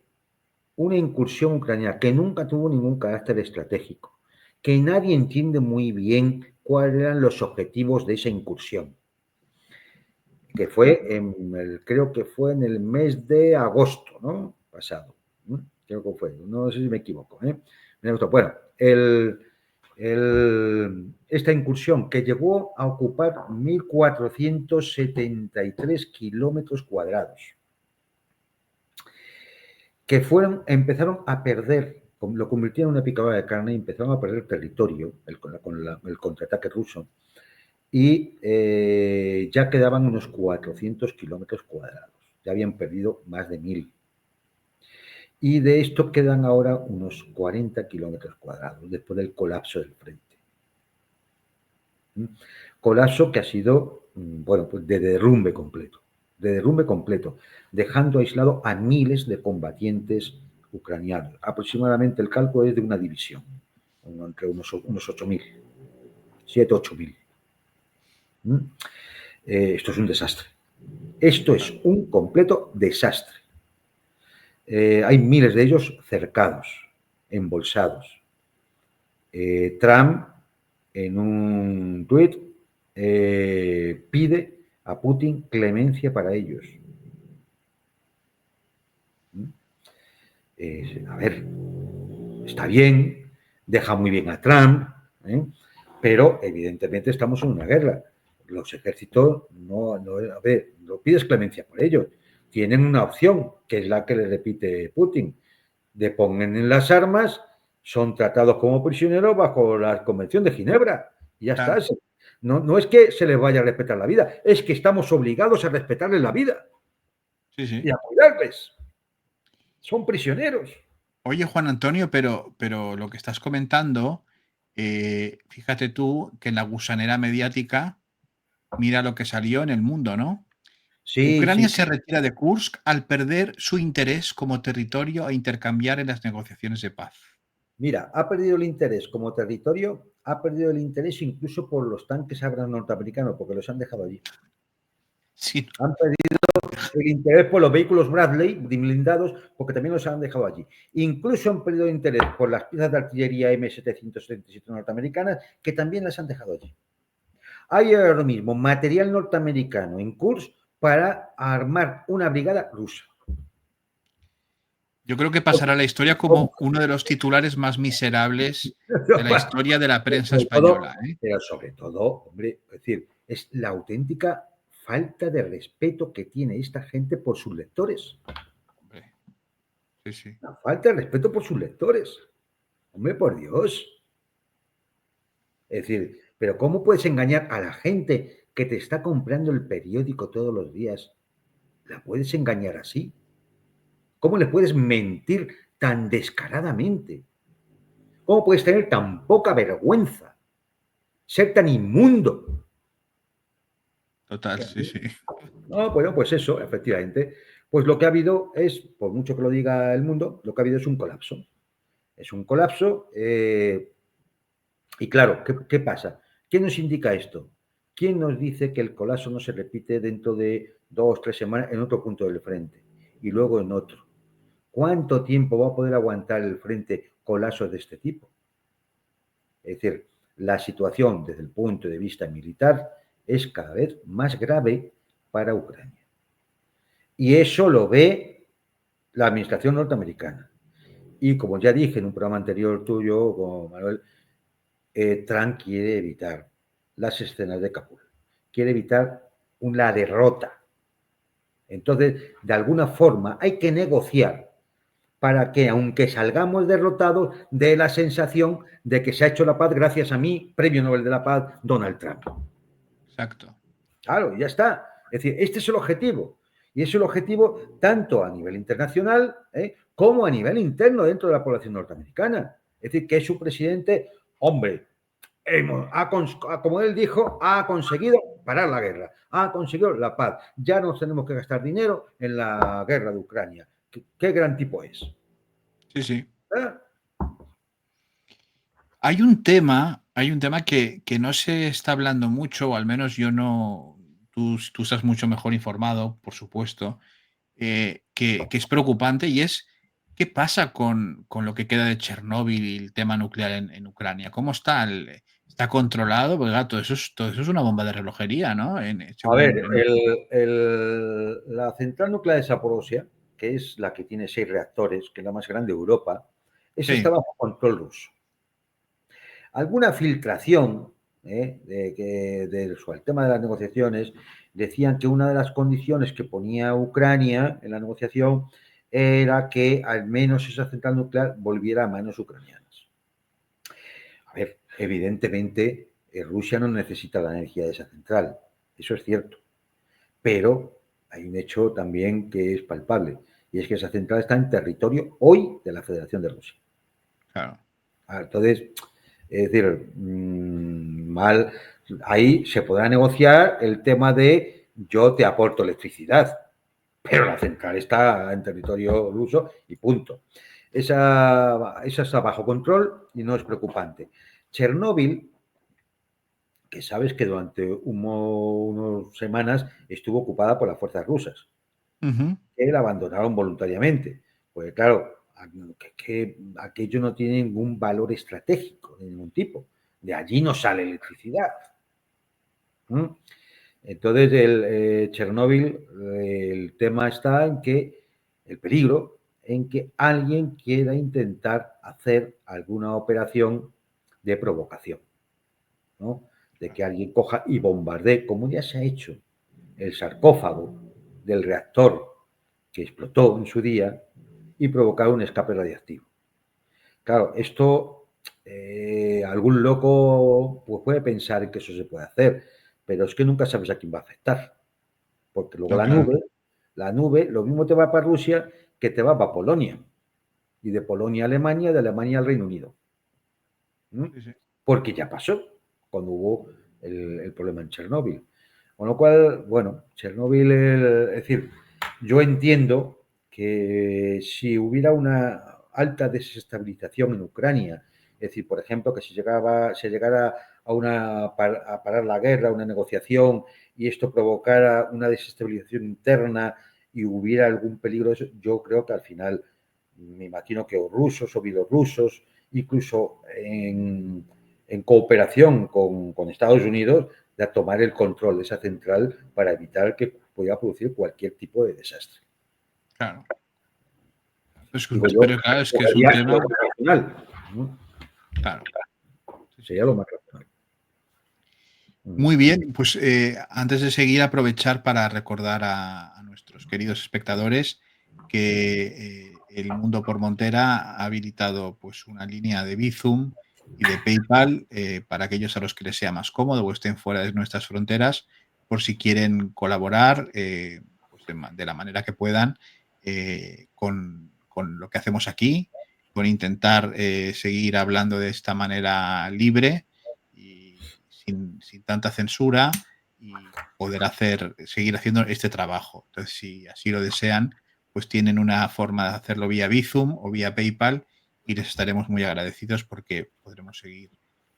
una incursión ucraniana que nunca tuvo ningún carácter estratégico, que nadie entiende muy bien cuáles eran los objetivos de esa incursión, que fue creo que fue en el mes de agosto, ¿no? Pasado. Creo que fue, no sé si me equivoco. Bueno, esta incursión que llegó a ocupar 1.473 kilómetros cuadrados, que empezaron a perder, lo convirtieron en una picadora de carne y empezaron a perder territorio con el contraataque ruso, y ya quedaban unos 400 kilómetros cuadrados, ya habían perdido más de 1.000. Y de esto quedan ahora unos 40 kilómetros cuadrados después del colapso del frente. Colapso que ha sido, bueno, pues de derrumbe completo, dejando aislado a miles de combatientes ucranianos. Aproximadamente el cálculo es de una división, entre unos 8.000, 7-8.000. Esto es un desastre. Esto es un completo desastre. Hay miles de ellos cercados, embolsados. Trump, en un tuit, pide a Putin clemencia para ellos. A ver, está bien, deja muy bien a Trump, pero evidentemente estamos en una guerra. Los ejércitos no pides clemencia por ellos. Tienen una opción, que es la que le repite Putin: depongan en las armas, son tratados como prisioneros bajo la Convención de Ginebra. Y ya está. No es que se les vaya a respetar la vida, es que estamos obligados a respetarles la vida y a cuidarles. Son prisioneros. Oye, Juan Antonio, pero lo que estás comentando, fíjate tú que en la gusanera mediática, mira lo que salió en El Mundo, ¿no? Sí, Ucrania sí. se retira de Kursk al perder su interés como territorio a intercambiar en las negociaciones de paz. Mira, ha perdido el interés como territorio, ha perdido el interés incluso por los tanques Abrams norteamericanos, porque los han dejado allí. Sí. Han perdido el interés por los vehículos Bradley blindados, porque también los han dejado allí. Incluso han perdido interés por las piezas de artillería M777 norteamericanas, que también las han dejado allí. Hay ahora mismo material norteamericano en Kursk para armar una brigada rusa. Yo creo que pasará a la historia como uno de los titulares más miserables de la historia de la prensa española. Pero sobre todo, hombre, es decir, es la auténtica falta de respeto que tiene esta gente por sus lectores. Hombre. Sí, sí. La falta de respeto por sus lectores. Hombre, por Dios. Es decir, pero ¿cómo puedes engañar a la gente que te está comprando el periódico todos los días? ¿La puedes engañar así? ¿Cómo le puedes mentir tan descaradamente? ¿Cómo puedes tener tan poca vergüenza? Ser tan inmundo. Total, sí, sí. No, bueno, pues eso, efectivamente. Pues lo que ha habido es, por mucho que lo diga El Mundo, lo que ha habido es un colapso. Es un colapso. Y claro, ¿qué pasa? ¿Quién nos indica esto? ¿Quién nos dice que el colapso no se repite dentro de 2 o 3 semanas en otro punto del frente y luego en otro? ¿Cuánto tiempo va a poder aguantar el frente colapsos de este tipo? Es decir, la situación desde el punto de vista militar es cada vez más grave para Ucrania. Y eso lo ve la administración norteamericana. Y como ya dije en un programa anterior tuyo, con Manuel, Trump quiere evitar las escenas de Kabul. Quiere evitar una derrota. Entonces, de alguna forma, hay que negociar para que, aunque salgamos derrotados, dé la sensación de que se ha hecho la paz gracias a mí, Premio Nobel de la Paz, Donald Trump. Exacto. Claro, ya está. Es decir, este es el objetivo. Y es el objetivo tanto a nivel internacional como a nivel interno dentro de la población norteamericana. Es decir, que su presidente, hombre, como él dijo, ha conseguido parar la guerra, ha conseguido la paz. Ya no tenemos que gastar dinero en la guerra de Ucrania. ¿Qué gran tipo es? Sí, sí. ¿Eh? Hay un tema que no se está hablando mucho, o al menos yo no. Tú estás mucho mejor informado, por supuesto, que es preocupante, y es ¿Qué pasa con lo que queda de Chernóbil y el tema nuclear en Ucrania? ¿Cómo está? ¿Está controlado? Porque claro, todo eso es una bomba de relojería, ¿no? A ver, la central nuclear de Zaporozhia, que es la que tiene 6 reactores, que es la más grande de Europa, esa está sí. bajo control ruso. Alguna filtración el tema de las negociaciones decían que una de las condiciones que ponía Ucrania en la negociación era que al menos esa central nuclear volviera a manos ucranianas. A ver, evidentemente Rusia no necesita la energía de esa central, eso es cierto, pero hay un hecho también que es palpable, y es que esa central está en territorio hoy de la Federación de Rusia. Claro. Entonces, es decir, mal, ahí se podrá negociar el tema de yo te aporto electricidad, pero la central está en territorio ruso y punto. Esa está bajo control y no es preocupante. Chernóbil, que sabes que durante unas semanas estuvo ocupada por las fuerzas rusas, que la abandonaron voluntariamente. Pues claro, que aquello no tiene ningún valor estratégico de ningún tipo. De allí no sale electricidad. Entonces, Chernóbil, el tema está en que el peligro en que alguien quiera intentar hacer alguna operación de provocación, ¿no? De que alguien coja y bombardee, como ya se ha hecho, el sarcófago del reactor que explotó en su día y provocar un escape radiactivo. Claro, esto algún loco pues, puede pensar que eso se puede hacer, pero es que nunca sabes a quién va a afectar, porque luego No, claro. la nube, lo mismo te va para Rusia que te va para Polonia, y de Polonia a Alemania, de Alemania al Reino Unido. Sí, sí. Porque ya pasó cuando hubo el problema en Chernóbil. Con lo cual, bueno, Chernóbil, es decir, yo entiendo que si hubiera una alta desestabilización en Ucrania, es decir, por ejemplo, que se llegara a parar la guerra, una negociación, y esto provocara una desestabilización interna y hubiera algún peligro, yo creo que al final, me imagino que o rusos o bielorrusos, incluso en cooperación con Estados Unidos, de tomar el control de esa central para evitar que pueda producir cualquier tipo de desastre. Claro. Digo yo, Pero claro, es que es un sería lo tema. más racional, ¿no? Claro. Sí, sí, Sería lo sí. más racional. Muy bien, pues antes de seguir, aprovechar para recordar a nuestros queridos espectadores que el Mundo por Montera ha habilitado pues una línea de Bizum y de PayPal para aquellos a los que les sea más cómodo o estén fuera de nuestras fronteras, por si quieren colaborar pues de la manera que puedan con lo que hacemos aquí, con intentar seguir hablando de esta manera libre y sin tanta censura y poder seguir haciendo este trabajo. Entonces, si así lo desean, pues tienen una forma de hacerlo vía Bizum o vía PayPal y les estaremos muy agradecidos porque podremos seguir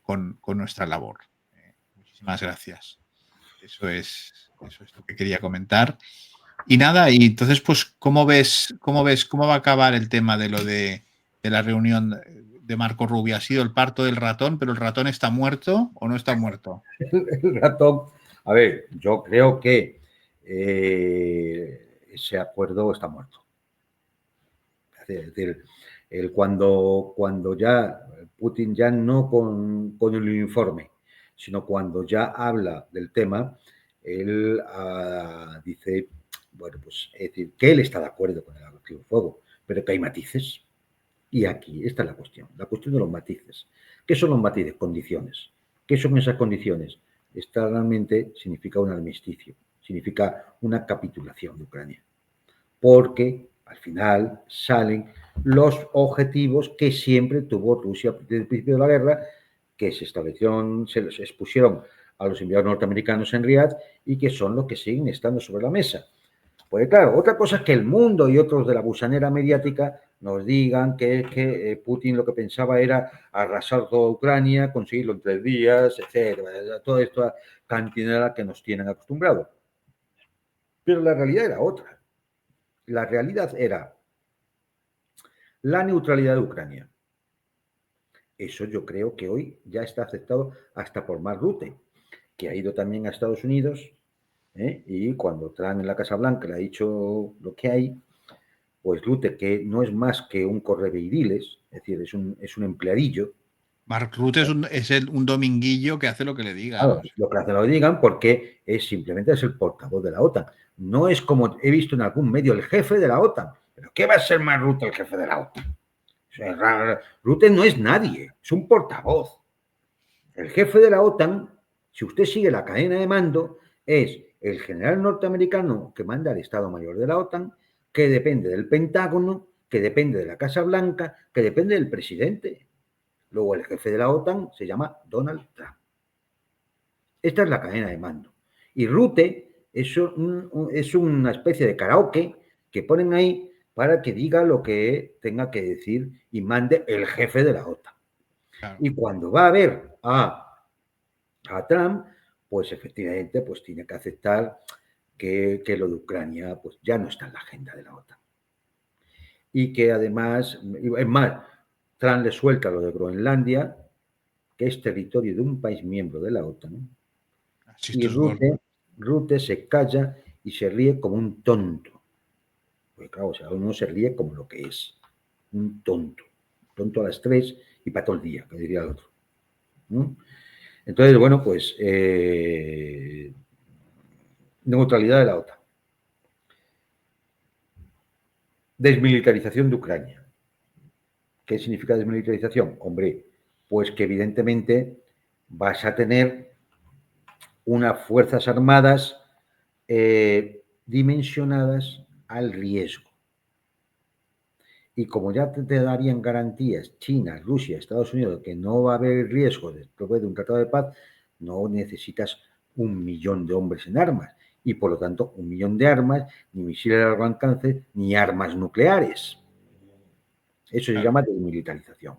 con nuestra labor. Muchísimas gracias. Eso es lo que quería comentar. Y nada, y entonces, pues, cómo va a acabar el tema de lo de la reunión de Marco Rubio? ¿Ha sido el parto del ratón, pero el ratón está muerto o no está muerto? El ratón, a ver, yo creo que ese acuerdo está muerto. Es decir, cuando ya Putin ya no con el informe, sino cuando ya habla del tema, él dice, bueno, pues es decir, que él está de acuerdo con el alto el fuego, pero que hay matices. Y aquí está la cuestión de los matices. ¿Qué son los matices? Condiciones. ¿Qué son esas condiciones? Esta realmente significa un armisticio, significa una capitulación de Ucrania, porque al final salen los objetivos que siempre tuvo Rusia desde el principio de la guerra, que se les expusieron a los enviados norteamericanos en Riad y que son los que siguen estando sobre la mesa. Pues claro, otra cosa es que el mundo y otros de la gusanera mediática nos digan que Putin lo que pensaba era arrasar toda Ucrania, conseguirlo en 3 días, etcétera, toda esta cantinela que nos tienen acostumbrados. Pero la realidad era otra. La realidad era la neutralidad de Ucrania. Eso yo creo que hoy ya está aceptado hasta por Mark Rutte, que ha ido también a Estados Unidos, y cuando Trump en la Casa Blanca le ha dicho lo que hay, pues Rutte, que no es más que un correveidiles, es decir, es un empleadillo. Mark Rutte es un dominguillo que hace lo que le digan. Claro, lo que hace lo digan porque simplemente es el portavoz de la OTAN. No es como he visto en algún medio el jefe de la OTAN. ¿Pero qué va a ser Mark Rutte el jefe de la OTAN? O sea, Rutte no es nadie, es un portavoz. El jefe de la OTAN, si usted sigue la cadena de mando, es el general norteamericano que manda al Estado Mayor de la OTAN, que depende del Pentágono, que depende de la Casa Blanca, que depende del presidente. Luego el jefe de la OTAN se llama Donald Trump. Esta es la cadena de mando. Y Rutte es una especie de karaoke que ponen ahí para que diga lo que tenga que decir y mande el jefe de la OTAN. Claro. Y cuando va a ver a Trump, pues efectivamente pues tiene que aceptar que lo de Ucrania pues ya no está en la agenda de la OTAN. Y que además, es más, Trump le suelta lo de Groenlandia, que es territorio de un país miembro de la OTAN, y Rutte se calla y se ríe como un tonto. Porque claro, o sea, uno se ríe como lo que es, un tonto. Tonto a las 3 y para todo el día, que diría el otro. ¿No? Entonces, bueno, pues neutralidad de la OTAN. Desmilitarización de Ucrania. ¿Qué significa desmilitarización? Hombre, pues que evidentemente vas a tener unas fuerzas armadas dimensionadas al riesgo. Y como ya te darían garantías China, Rusia, Estados Unidos, que no va a haber riesgo después de un tratado de paz, no necesitas 1 millón de hombres en armas. Y por lo tanto, 1 millón de armas, ni misiles de largo alcance, ni armas nucleares. Eso se llama desmilitarización.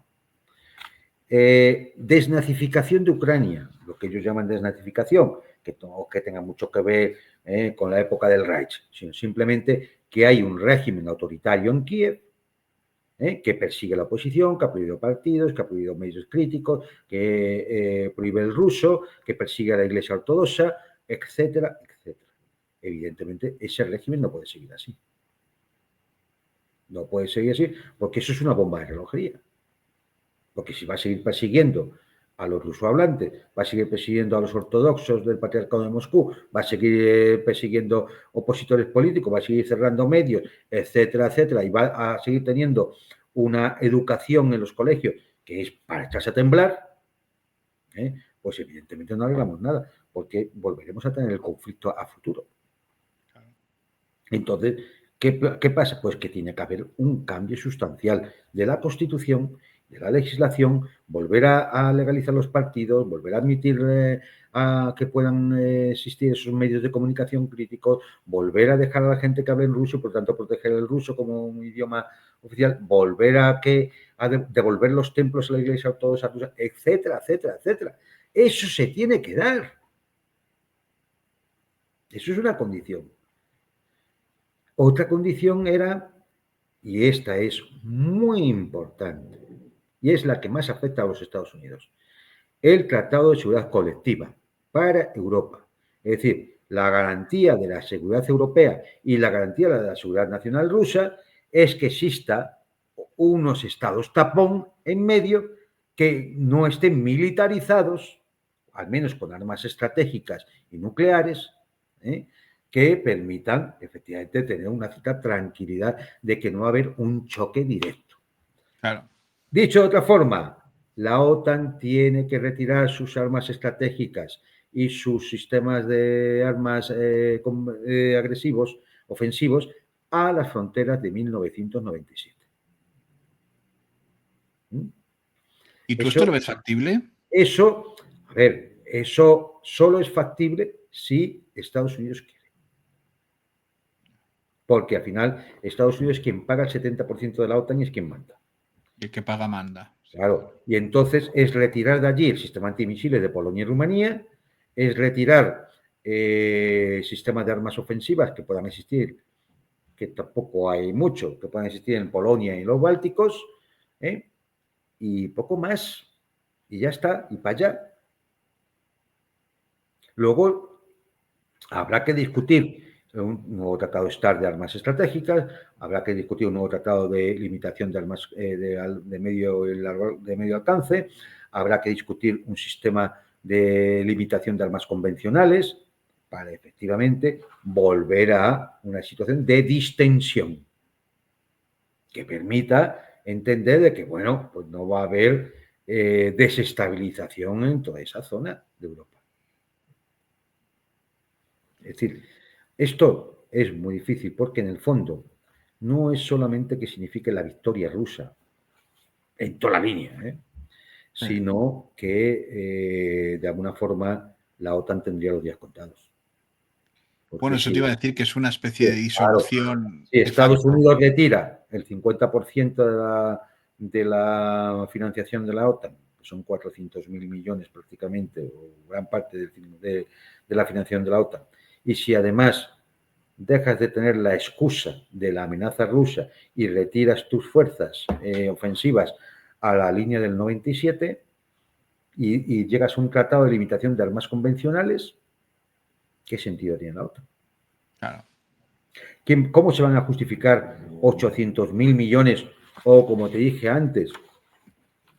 Desnazificación de Ucrania, lo que ellos llaman desnazificación, que no que tenga mucho que ver con la época del Reich, sino simplemente que hay un régimen autoritario en Kiev, que persigue la oposición, que ha prohibido partidos, que ha prohibido medios críticos, que prohíbe el ruso, que persigue a la Iglesia Ortodoxa, etcétera, etcétera. Evidentemente, ese régimen no puede seguir así. No puede seguir así porque eso es una bomba de relojería. Porque si va a seguir persiguiendo a los rusohablantes, va a seguir persiguiendo a los ortodoxos del Patriarcado de Moscú, va a seguir persiguiendo opositores políticos, va a seguir cerrando medios, etcétera, etcétera, y va a seguir teniendo una educación en los colegios que es para echarse a temblar, pues evidentemente no arreglamos nada, porque volveremos a tener el conflicto a futuro. Entonces, ¿qué pasa? Pues que tiene que haber un cambio sustancial de la Constitución, de la legislación, volver a legalizar los partidos, volver a admitir a que puedan existir esos medios de comunicación críticos, volver a dejar a la gente que hable en ruso, por tanto proteger el ruso como un idioma oficial, volver a devolver los templos a la Iglesia Ortodoxa, etcétera, etcétera, etcétera. Eso se tiene que dar. Eso es una condición. Otra condición era, y esta es muy importante, y es la que más afecta a los Estados Unidos, el Tratado de Seguridad Colectiva para Europa. Es decir, la garantía de la seguridad europea y la garantía de la seguridad nacional rusa es que exista unos estados tapón en medio que no estén militarizados, al menos con armas estratégicas y nucleares, que permitan efectivamente tener una cierta tranquilidad de que no va a haber un choque directo. Claro. Dicho de otra forma, la OTAN tiene que retirar sus armas estratégicas y sus sistemas de armas agresivos, ofensivos, a las fronteras de 1997. ¿Y tú esto lo ves factible? Eso, a ver, eso solo es factible si Estados Unidos quiere. Porque al final Estados Unidos es quien paga el 70% de la OTAN y es quien manda. Y el que paga manda. Claro, y entonces es retirar de allí el sistema antimisiles de Polonia y Rumanía, es retirar sistemas de armas ofensivas que puedan existir, que tampoco hay mucho, que pueden existir en Polonia y en los Bálticos, y poco más, y ya está, y para allá. Luego habrá que discutir un nuevo tratado START de armas estratégicas, habrá que discutir un nuevo tratado de limitación de armas de medio alcance, habrá que discutir un sistema de limitación de armas convencionales para efectivamente volver a una situación de distensión que permita entender de que, bueno, pues no va a haber desestabilización en toda esa zona de Europa. Es decir, esto es muy difícil porque en el fondo no es solamente que signifique la victoria rusa en toda la línea, sino que de alguna forma la OTAN tendría los días contados. Porque Bueno, eso te iba a decir que es una especie de claro, disolución si de Estados facto. Unidos retira el 50% de la financiación de la OTAN, que son 400.000 millones prácticamente, o gran parte de la financiación de la OTAN, y si además dejas de tener la excusa de la amenaza rusa y retiras tus fuerzas ofensivas a la línea del 97 y llegas a un tratado de limitación de armas convencionales, ¿qué sentido tiene la OTAN? Claro. ¿Cómo se van a justificar 800.000 millones o, como te dije antes,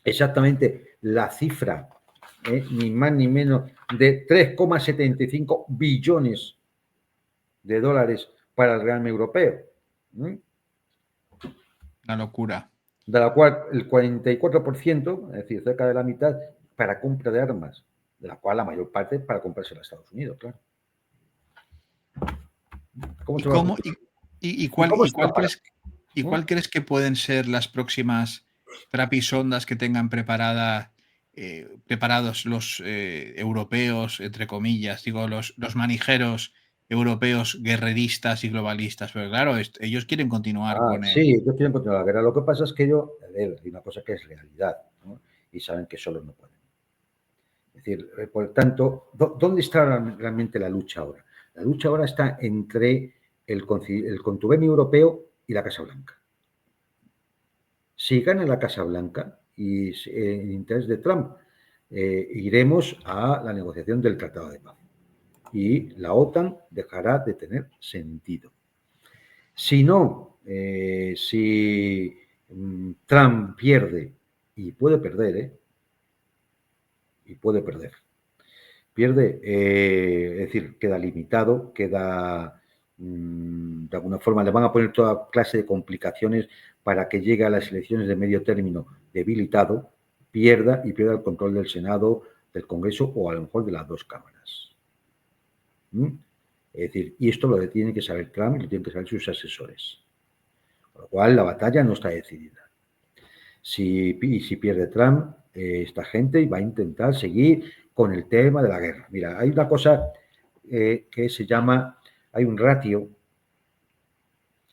exactamente la cifra, ni más ni menos, de 3,75 billones de dólares para el Real Europeo? La locura. De la cual el 44%, es decir, cerca de la mitad, para compra de armas, de la cual la mayor parte para comprarse a Estados Unidos, claro. ¿Cómo ¿Y se va a cómo, justificar? y ¿Y cuál, cómo se va a pagar? cuál crees que pueden ser las próximas trapisondas que tengan preparados los europeos, entre comillas, digo, los manijeros europeos guerreristas y globalistas? Pero claro, ellos quieren continuar con el... Sí, ellos quieren continuar la guerra. Lo que pasa es que hay una cosa que es realidad, ¿no? Y saben que solo no pueden. Es decir, por tanto, ¿dónde está realmente la lucha ahora? La lucha ahora está entre el contubernio europeo y la Casa Blanca. Si gana la Casa Blanca y en interés de Trump, iremos a la negociación del Tratado de Paz y la OTAN dejará de tener sentido. Si no, si Trump pierde, y puede perder, pierde, es decir, queda limitado, queda, de alguna forma, le van a poner toda clase de complicaciones para que llegue a las elecciones de medio término debilitado, pierda el control del Senado, del Congreso o a lo mejor de las dos cámaras. Es decir, y esto lo tiene que saber Trump y lo tienen que saber sus asesores. Con lo cual, la batalla no está decidida. Si pierde Trump, esta gente va a intentar seguir con el tema de la guerra. Mira, hay una cosa que se llama, hay un ratio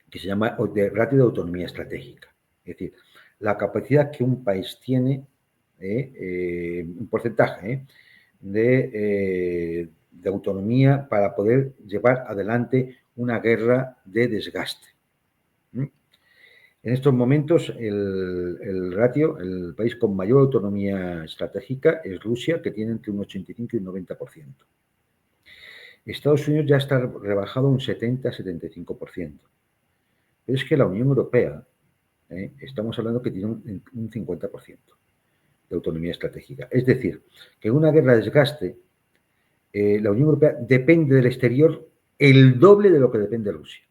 que se llama ratio de autonomía estratégica. Es decir, la capacidad que un país tiene, un porcentaje de autonomía para poder llevar adelante una guerra de desgaste. En estos momentos, el ratio, el país con mayor autonomía estratégica es Rusia, que tiene entre un 85 y un 90%. Estados Unidos ya está rebajado a un 70-75%. Pero es que la Unión Europea, estamos hablando que tiene un 50% de autonomía estratégica. Es decir, que en una guerra de desgaste, la Unión Europea depende del exterior el doble de lo que depende Rusia.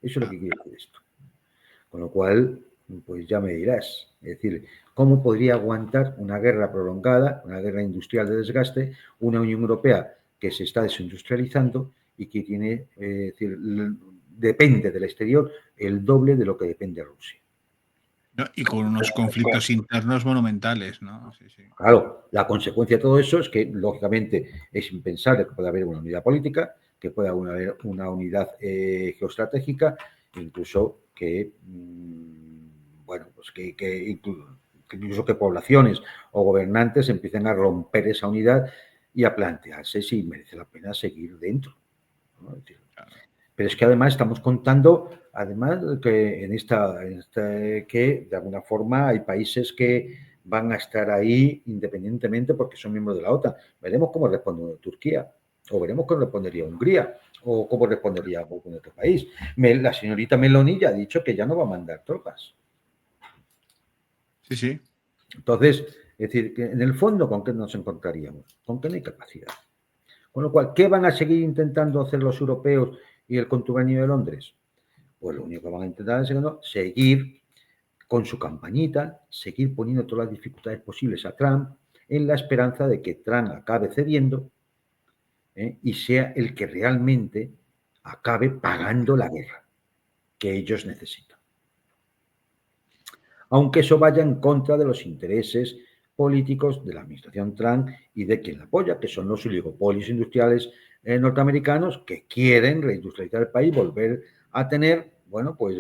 Eso es lo que quiere decir esto. Con lo cual, pues ya me dirás, es decir, ¿cómo podría aguantar una guerra prolongada, una guerra industrial de desgaste, una Unión Europea que se está desindustrializando y que tiene, decir, depende del exterior el doble de lo que depende Rusia? ¿no? Y con unos conflictos internos monumentales, ¿no? Sí, sí. Claro, la consecuencia de todo eso es que, lógicamente, es impensable que pueda haber una unidad política, que pueda haber una unidad geoestratégica, incluso que, bueno, pues incluso que poblaciones o gobernantes empiecen a romper esa unidad y a plantearse si merece la pena seguir dentro, ¿no? Es decir, Pero es que además estamos contando, además, que que de alguna forma hay países que van a estar ahí independientemente porque son miembros de la OTAN. Veremos cómo responde Turquía, o veremos cómo respondería Hungría, o cómo respondería algún otro país. La señorita Meloni ya ha dicho que ya no va a mandar tropas. Sí, sí. Entonces, es decir, que en el fondo, ¿con qué nos encontraríamos? Con que no hay capacidad. Con lo cual, ¿qué van a seguir intentando hacer los europeos y el contubernio de Londres? Pues lo único que van a intentar es seguir con su campañita, seguir poniendo todas las dificultades posibles a Trump en la esperanza de que Trump acabe cediendo y sea el que realmente acabe pagando la guerra que ellos necesitan. Aunque eso vaya en contra de los intereses políticos de la administración Trump y de quien la apoya, que son los oligopolios industriales norteamericanos que quieren reindustrializar el país, volver a tener, bueno, pues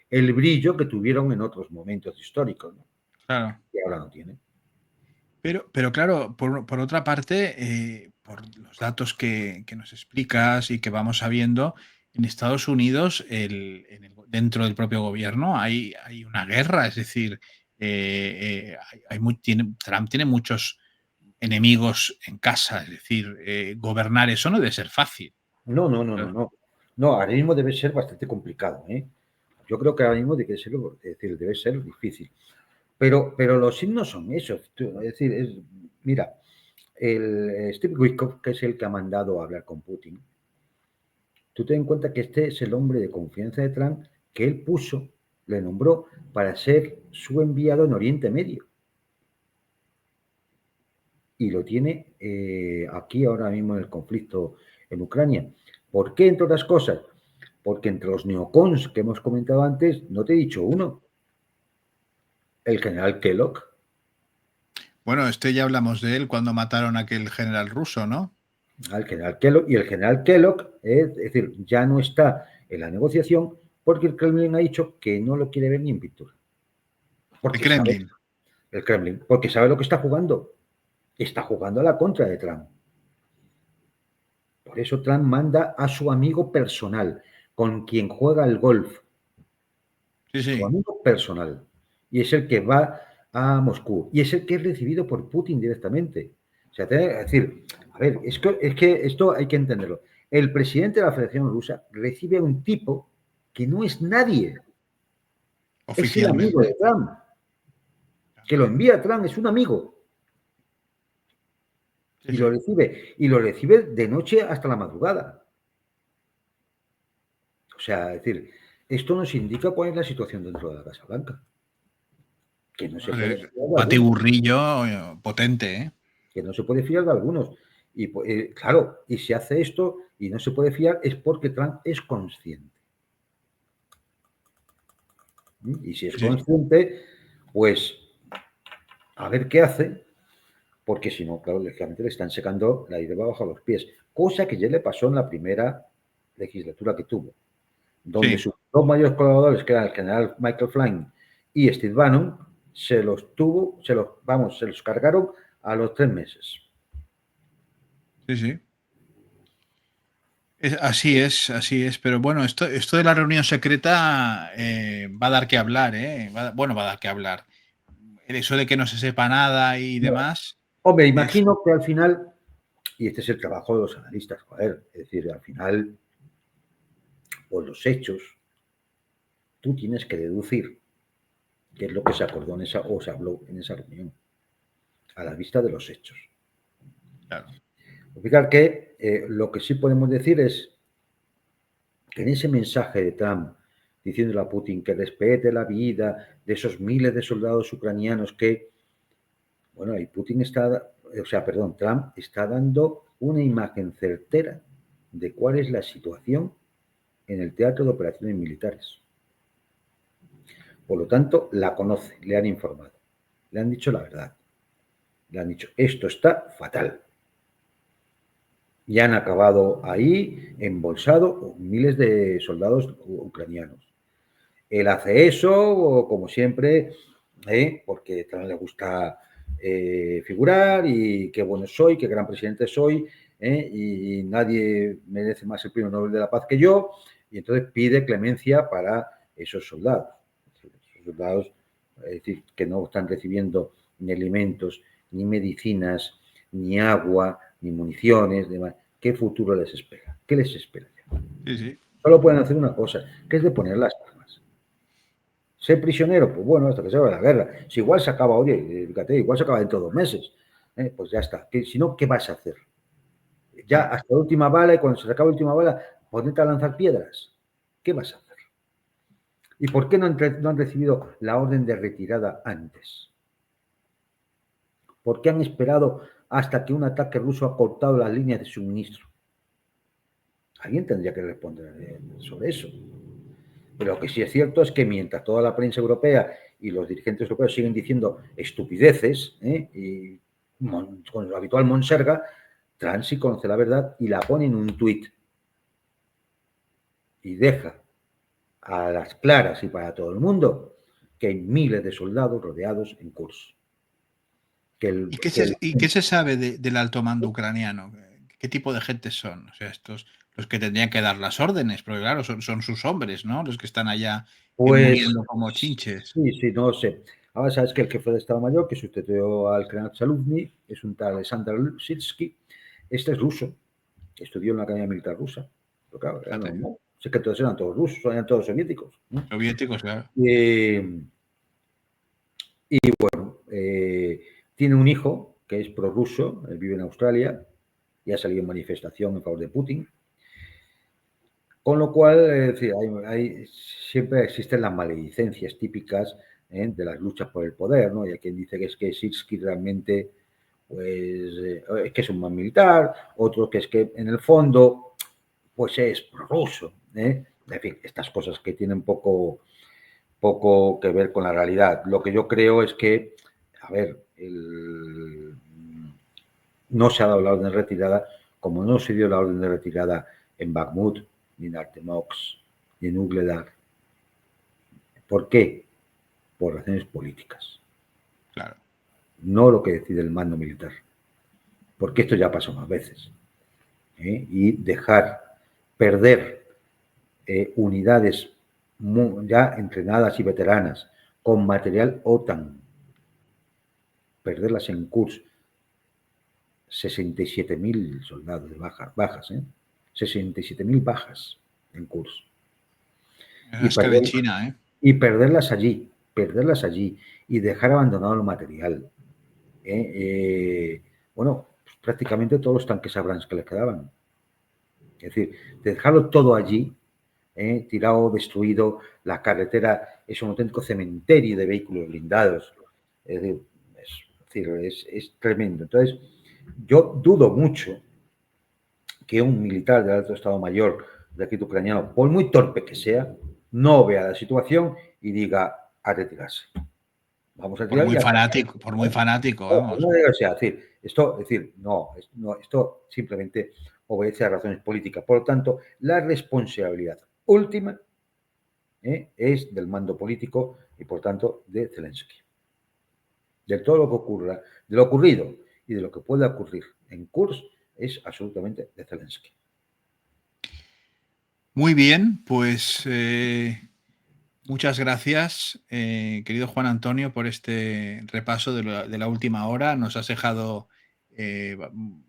el brillo que tuvieron en otros momentos históricos, ¿no? Claro. Que ahora no tienen. Pero claro, por otra parte, por los datos que nos explicas y que vamos sabiendo, en Estados Unidos, dentro del propio gobierno, hay una guerra, es decir, Trump tiene muchos enemigos en casa, es decir, gobernar eso no debe ser fácil. No. No, ahora mismo debe ser bastante complicado, ¿eh? Yo creo que ahora mismo debe ser difícil. Pero los signos son esos. Es decir, mira, el Steve Witkoff, que es el que ha mandado a hablar con Putin, tú ten en cuenta que este es el hombre de confianza de Trump que él le nombró para ser su enviado en Oriente Medio. Y lo tiene aquí ahora mismo en el conflicto en Ucrania. ¿Por qué, entre otras cosas? Porque entre los neocons que hemos comentado antes, no te he dicho uno, el general Kellogg. Bueno, ya hablamos de él cuando mataron a aquel general ruso, ¿no? Al general Kellogg, y el general Kellogg, es decir, ya no está en la negociación porque el Kremlin ha dicho que no lo quiere ver ni en pintura. Porque El Kremlin. El Kremlin, porque sabe lo que está jugando. Está jugando a la contra de Trump. Por eso Trump manda a su amigo personal, con quien juega el golf. Sí, Su sí. amigo personal. Y es el que va a Moscú. Y es el que es recibido por Putin directamente. O sea, es decir, a ver, es que esto hay que entenderlo. El presidente de la Federación Rusa recibe a un tipo que no es nadie. Es el amigo de Oficialmente. Trump. Que lo envía a Trump, es un amigo. Sí, Y sí. lo recibe de noche hasta la madrugada. O sea, es decir, esto nos indica cuál es la situación dentro de la Casa Blanca. Que no se puede fiar de algunos. Batiburrillo potente, ¿eh? Que no se puede fiar de algunos. Y claro, y si hace esto y no se puede fiar es porque Trump es consciente. Y si es Sí, sí. consciente, pues a ver qué hace, porque si no, claro, lógicamente le están secando la hierba bajo los pies. Cosa que ya le pasó en la primera legislatura que tuvo, donde Sí. sus dos mayores colaboradores, que eran el general Michael Flynn y Steve Bannon, se los cargaron a los 3 meses. Sí, sí. Así es. Pero bueno, esto de la reunión secreta va a dar que hablar, ¿eh? Va a dar que hablar. Eso de que no se sepa nada y demás. Hombre, Es, imagino que al final, y este es el trabajo de los analistas, joder, es decir, al final, por los hechos, tú tienes que deducir qué es lo que se acordó o se habló en esa reunión, a la vista de los hechos. claro. Fijar que lo que sí podemos decir es que en ese mensaje de Trump diciéndole a Putin que respete la vida de esos miles de soldados ucranianos que, bueno, ahí Trump está dando una imagen certera de cuál es la situación en el teatro de operaciones militares. Por lo tanto, la conoce, le han informado, le han dicho la verdad, le han dicho, esto está fatal. Y han acabado ahí embolsado miles de soldados ucranianos. Él hace eso, como siempre, porque también le gusta figurar y qué bueno soy, qué gran presidente soy, y nadie merece más el premio Nobel de la Paz que yo, y entonces pide clemencia para esos soldados. Esos soldados, es decir, que no están recibiendo ni alimentos, ni medicinas, ni agua, ni municiones, demás. ¿Qué futuro les espera? ¿Qué les espera? Sí, sí. Solo pueden hacer una cosa, que es de poner las armas. Ser prisionero, pues bueno, hasta que se acabe la guerra. Si igual se acaba, oye, fíjate, igual se acaba dentro de 2 meses, pues ya está. Si no, ¿qué vas a hacer? Ya Claro. hasta la última bala, y cuando se te acabe la última bala, ponerte a lanzar piedras. ¿Qué vas a hacer? ¿Y por qué no han recibido la orden de retirada antes? ¿Por qué han esperado hasta que un ataque ruso ha cortado las líneas de suministro? Alguien tendría que responder sobre eso. Pero lo que sí es cierto es que mientras toda la prensa europea y los dirigentes europeos siguen diciendo estupideces, y con lo habitual monserga, Trump sí conoce la verdad y la pone en un tuit y deja a las claras y para todo el mundo que hay miles de soldados rodeados en Kursk. ¿Y qué se sabe del alto mando ucraniano? ¿Qué tipo de gente son? O sea, estos los que tendrían que dar las órdenes, porque claro, son sus hombres, ¿no? Los que están allá Pues muriendo como chinches. sí, sí, no sé. Ahora sabes que el jefe de Estado Mayor, que sustituyó al general Chaluzny, es un tal Alexander Sitsky. Este es ruso, estudió en la Academia Militar Rusa. Pero claro, era Fíjate, normal. Sé que entonces eran todos rusos, eran todos soviéticos, ¿no? soviéticos, claro. Y bueno, tiene un hijo que es prorruso, él vive en Australia y ha salido en manifestación en favor de Putin. Con lo cual, decir, siempre existen las maledicencias típicas de las luchas por el poder, ¿no? Y hay quien dice que es que Sitsky realmente pues, es que es un mal militar, otro que es que en el fondo pues es prorruso. En fin, estas cosas que tienen poco que ver con la realidad. Lo que yo creo es que, a ver, no se ha dado la orden de retirada, como no se dio la orden de retirada en Bakhmut, ni en Artemox, ni en Ugledar. ¿Por qué? Por razones políticas. Claro. No lo que decide el mando militar. Porque esto ya pasó más veces. Y dejar perder unidades ya entrenadas y veteranas con material OTAN, perderlas en Kursk, 67.000 soldados de bajas, 67.000 bajas en Kursk. Y, Es que de perder, China, ¿eh? y perderlas allí y dejar abandonado el material. Bueno, pues prácticamente todos los tanques Abrams que les quedaban. Es decir, dejarlo todo allí, tirado, destruido, la carretera es un auténtico cementerio de vehículos blindados. Es decir, es tremendo. Entonces, yo dudo mucho que un militar del alto Estado Mayor del ejército ucraniano, por muy torpe que sea, no vea la situación y diga a retirarse. Vamos a retirar y a Por muy fanático, no, vamos. no debe ser. Esto simplemente obedece a razones políticas. Por lo tanto, la responsabilidad última es del mando político y, por tanto, de Zelensky. De todo lo que ocurra, de lo ocurrido y de lo que pueda ocurrir en Kursk es absolutamente de Zelensky. Muy bien, pues muchas gracias, querido Juan Antonio, por este repaso de la última hora. Nos has dejado,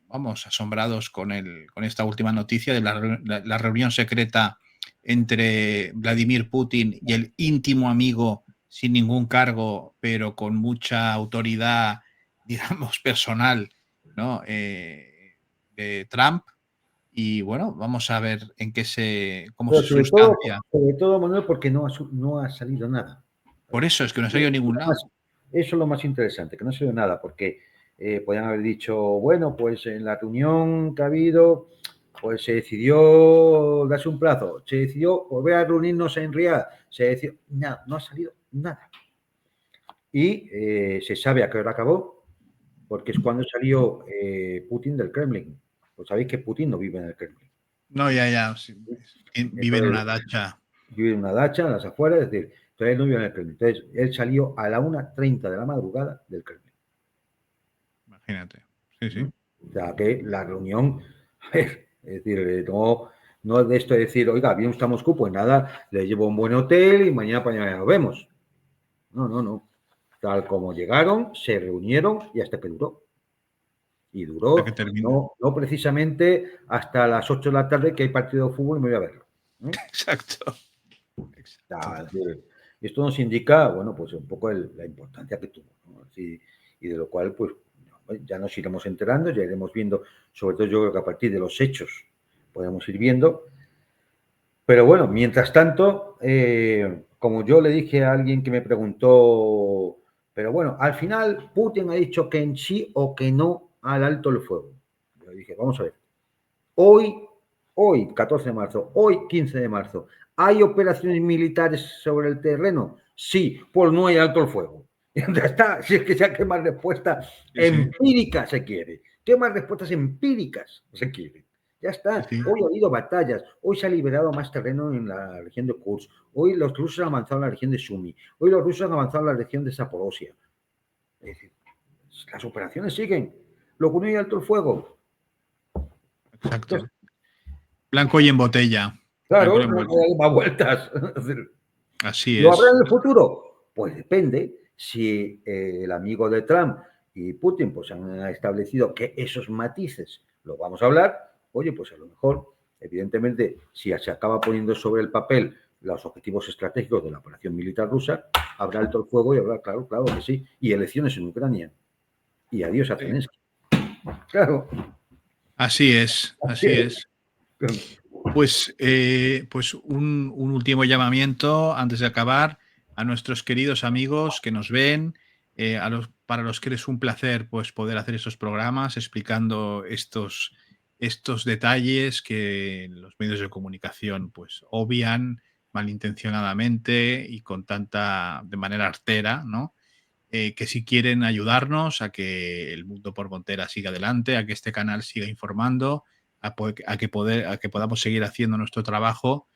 vamos, asombrados con esta última noticia de la reunión secreta entre Vladimir Putin y el íntimo amigo sin ningún cargo, pero con mucha autoridad, digamos, personal, ¿no? De Trump. Y bueno, vamos a ver cómo Pero se sustancia. sobre todo, Manuel, porque no ha salido nada. Por eso es que no se ha ido a ningún lado. Eso es lo más interesante, que no ha salido nada, porque podían haber dicho, bueno, pues en la reunión que ha habido, pues se decidió darse un plazo, se decidió volver a reunirnos en Riad, se decidió, nada, no ha salido nada. Y se sabe a qué hora acabó, porque es cuando salió Putin del Kremlin. Pues sabéis que Putin no vive en el Kremlin. No, ya. Sí, vive en Entonces, una dacha. vive en una dacha en las afueras, es decir, entonces él no vive en el Kremlin. Entonces, él salió a la 1:30 de la madrugada del Kremlin. Imagínate. Sí, ¿Mm? sí. O sea, que la reunión Es decir, no de esto de decir, oiga, bien está Moscú, pues nada, le llevo a un buen hotel y mañana para mañana nos vemos. No. Tal como llegaron, se reunieron y hasta que duró. Y Hasta que duró, termina. no precisamente hasta las 8 de la tarde que hay partido de fútbol y me voy a verlo. Exacto. Exacto. Es decir, esto nos indica, bueno, pues un poco la importancia que tuvo, ¿no? Y de lo cual, pues, ya nos iremos enterando, ya iremos viendo, sobre todo yo creo que a partir de los hechos podemos ir viendo. Pero bueno, mientras tanto, como yo le dije a alguien que me preguntó, pero bueno, al final Putin ha dicho que en sí o que no al alto el fuego. Yo dije, vamos a ver, hoy 14 de marzo, hoy 15 de marzo, ¿hay operaciones militares sobre el terreno? Sí, pues no hay alto el fuego. Ya está, si es que ya qué más respuesta Sí, sí, empírica se quiere, qué más respuestas empíricas se quiere. Ya sí, está, sí. hoy ha habido batallas, hoy se ha liberado más terreno en la región de Kursk, hoy los rusos han avanzado en la región de Sumy, hoy los rusos han avanzado en la región de Zaporozhia. Es decir, las operaciones siguen, luego no hay alto el fuego. Entonces, Exacto. Blanco y en botella. Blanco y claro, en no botella. hay más vueltas. Así ¿Lo habrá es. en el futuro? Pues depende. Si el amigo de Trump y Putin pues han establecido que esos matices lo vamos a hablar, oye, pues a lo mejor, evidentemente, si se acaba poniendo sobre el papel los objetivos estratégicos de la operación militar rusa, habrá alto el fuego y habrá, claro que sí, y elecciones en Ucrania. Y adiós a Sí. Zelensky. Claro. Así es, así es. Pues un último llamamiento antes de acabar a nuestros queridos amigos que nos ven, para los que es un placer pues, poder hacer estos programas explicando estos detalles que los medios de comunicación pues, obvian malintencionadamente y de manera artera, ¿no? Que si quieren ayudarnos a que el Mundo por Montera siga adelante, a que este canal siga informando, a que podamos seguir haciendo nuestro trabajo,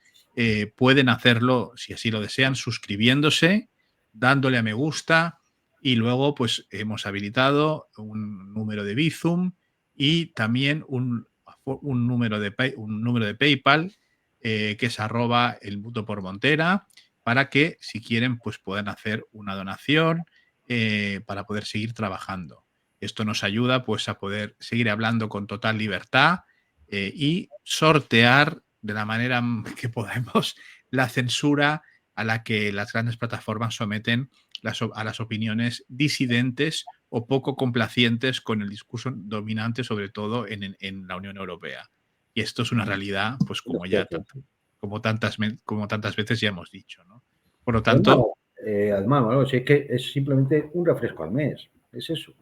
pueden hacerlo, si así lo desean, suscribiéndose, dándole a me gusta y luego pues hemos habilitado un número de Bizum y también un número de PayPal que es @el Mundo por Montera para que si quieren pues puedan hacer una donación para poder seguir trabajando. Esto nos ayuda pues a poder seguir hablando con total libertad y sortear de la manera que podemos la censura a la que las grandes plataformas someten a las opiniones disidentes o poco complacientes con el discurso dominante, sobre todo en la Unión Europea. Y esto es una realidad, pues como tantas veces ya hemos dicho, ¿no? Por lo tanto, Además, bueno, si es que es simplemente un refresco al mes, es eso.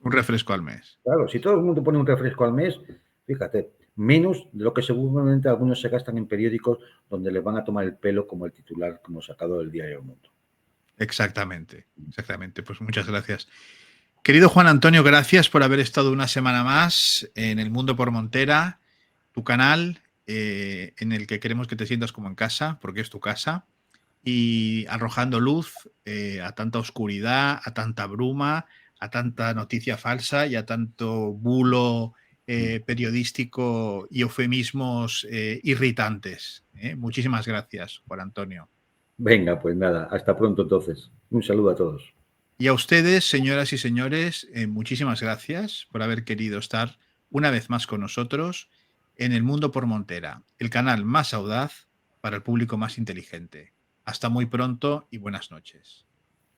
un refresco al mes. Claro, si todo el mundo pone un refresco al mes, fíjate, menos de lo que seguramente algunos se gastan en periódicos donde les van a tomar el pelo como el titular como sacado del diario El Mundo. Exactamente, exactamente. Pues muchas gracias. Querido Juan Antonio, gracias por haber estado una semana más en El Mundo por Montera, tu canal, en el que queremos que te sientas como en casa, porque es tu casa, y arrojando luz a tanta oscuridad, a tanta bruma, a tanta noticia falsa y a tanto bulo periodístico y eufemismos irritantes. Muchísimas gracias, Juan Antonio. Venga, pues nada, hasta pronto entonces. Un saludo a todos. Y a ustedes, señoras y señores, muchísimas gracias por haber querido estar una vez más con nosotros en El Mundo por Montera, el canal más audaz para el público más inteligente. Hasta muy pronto y buenas noches.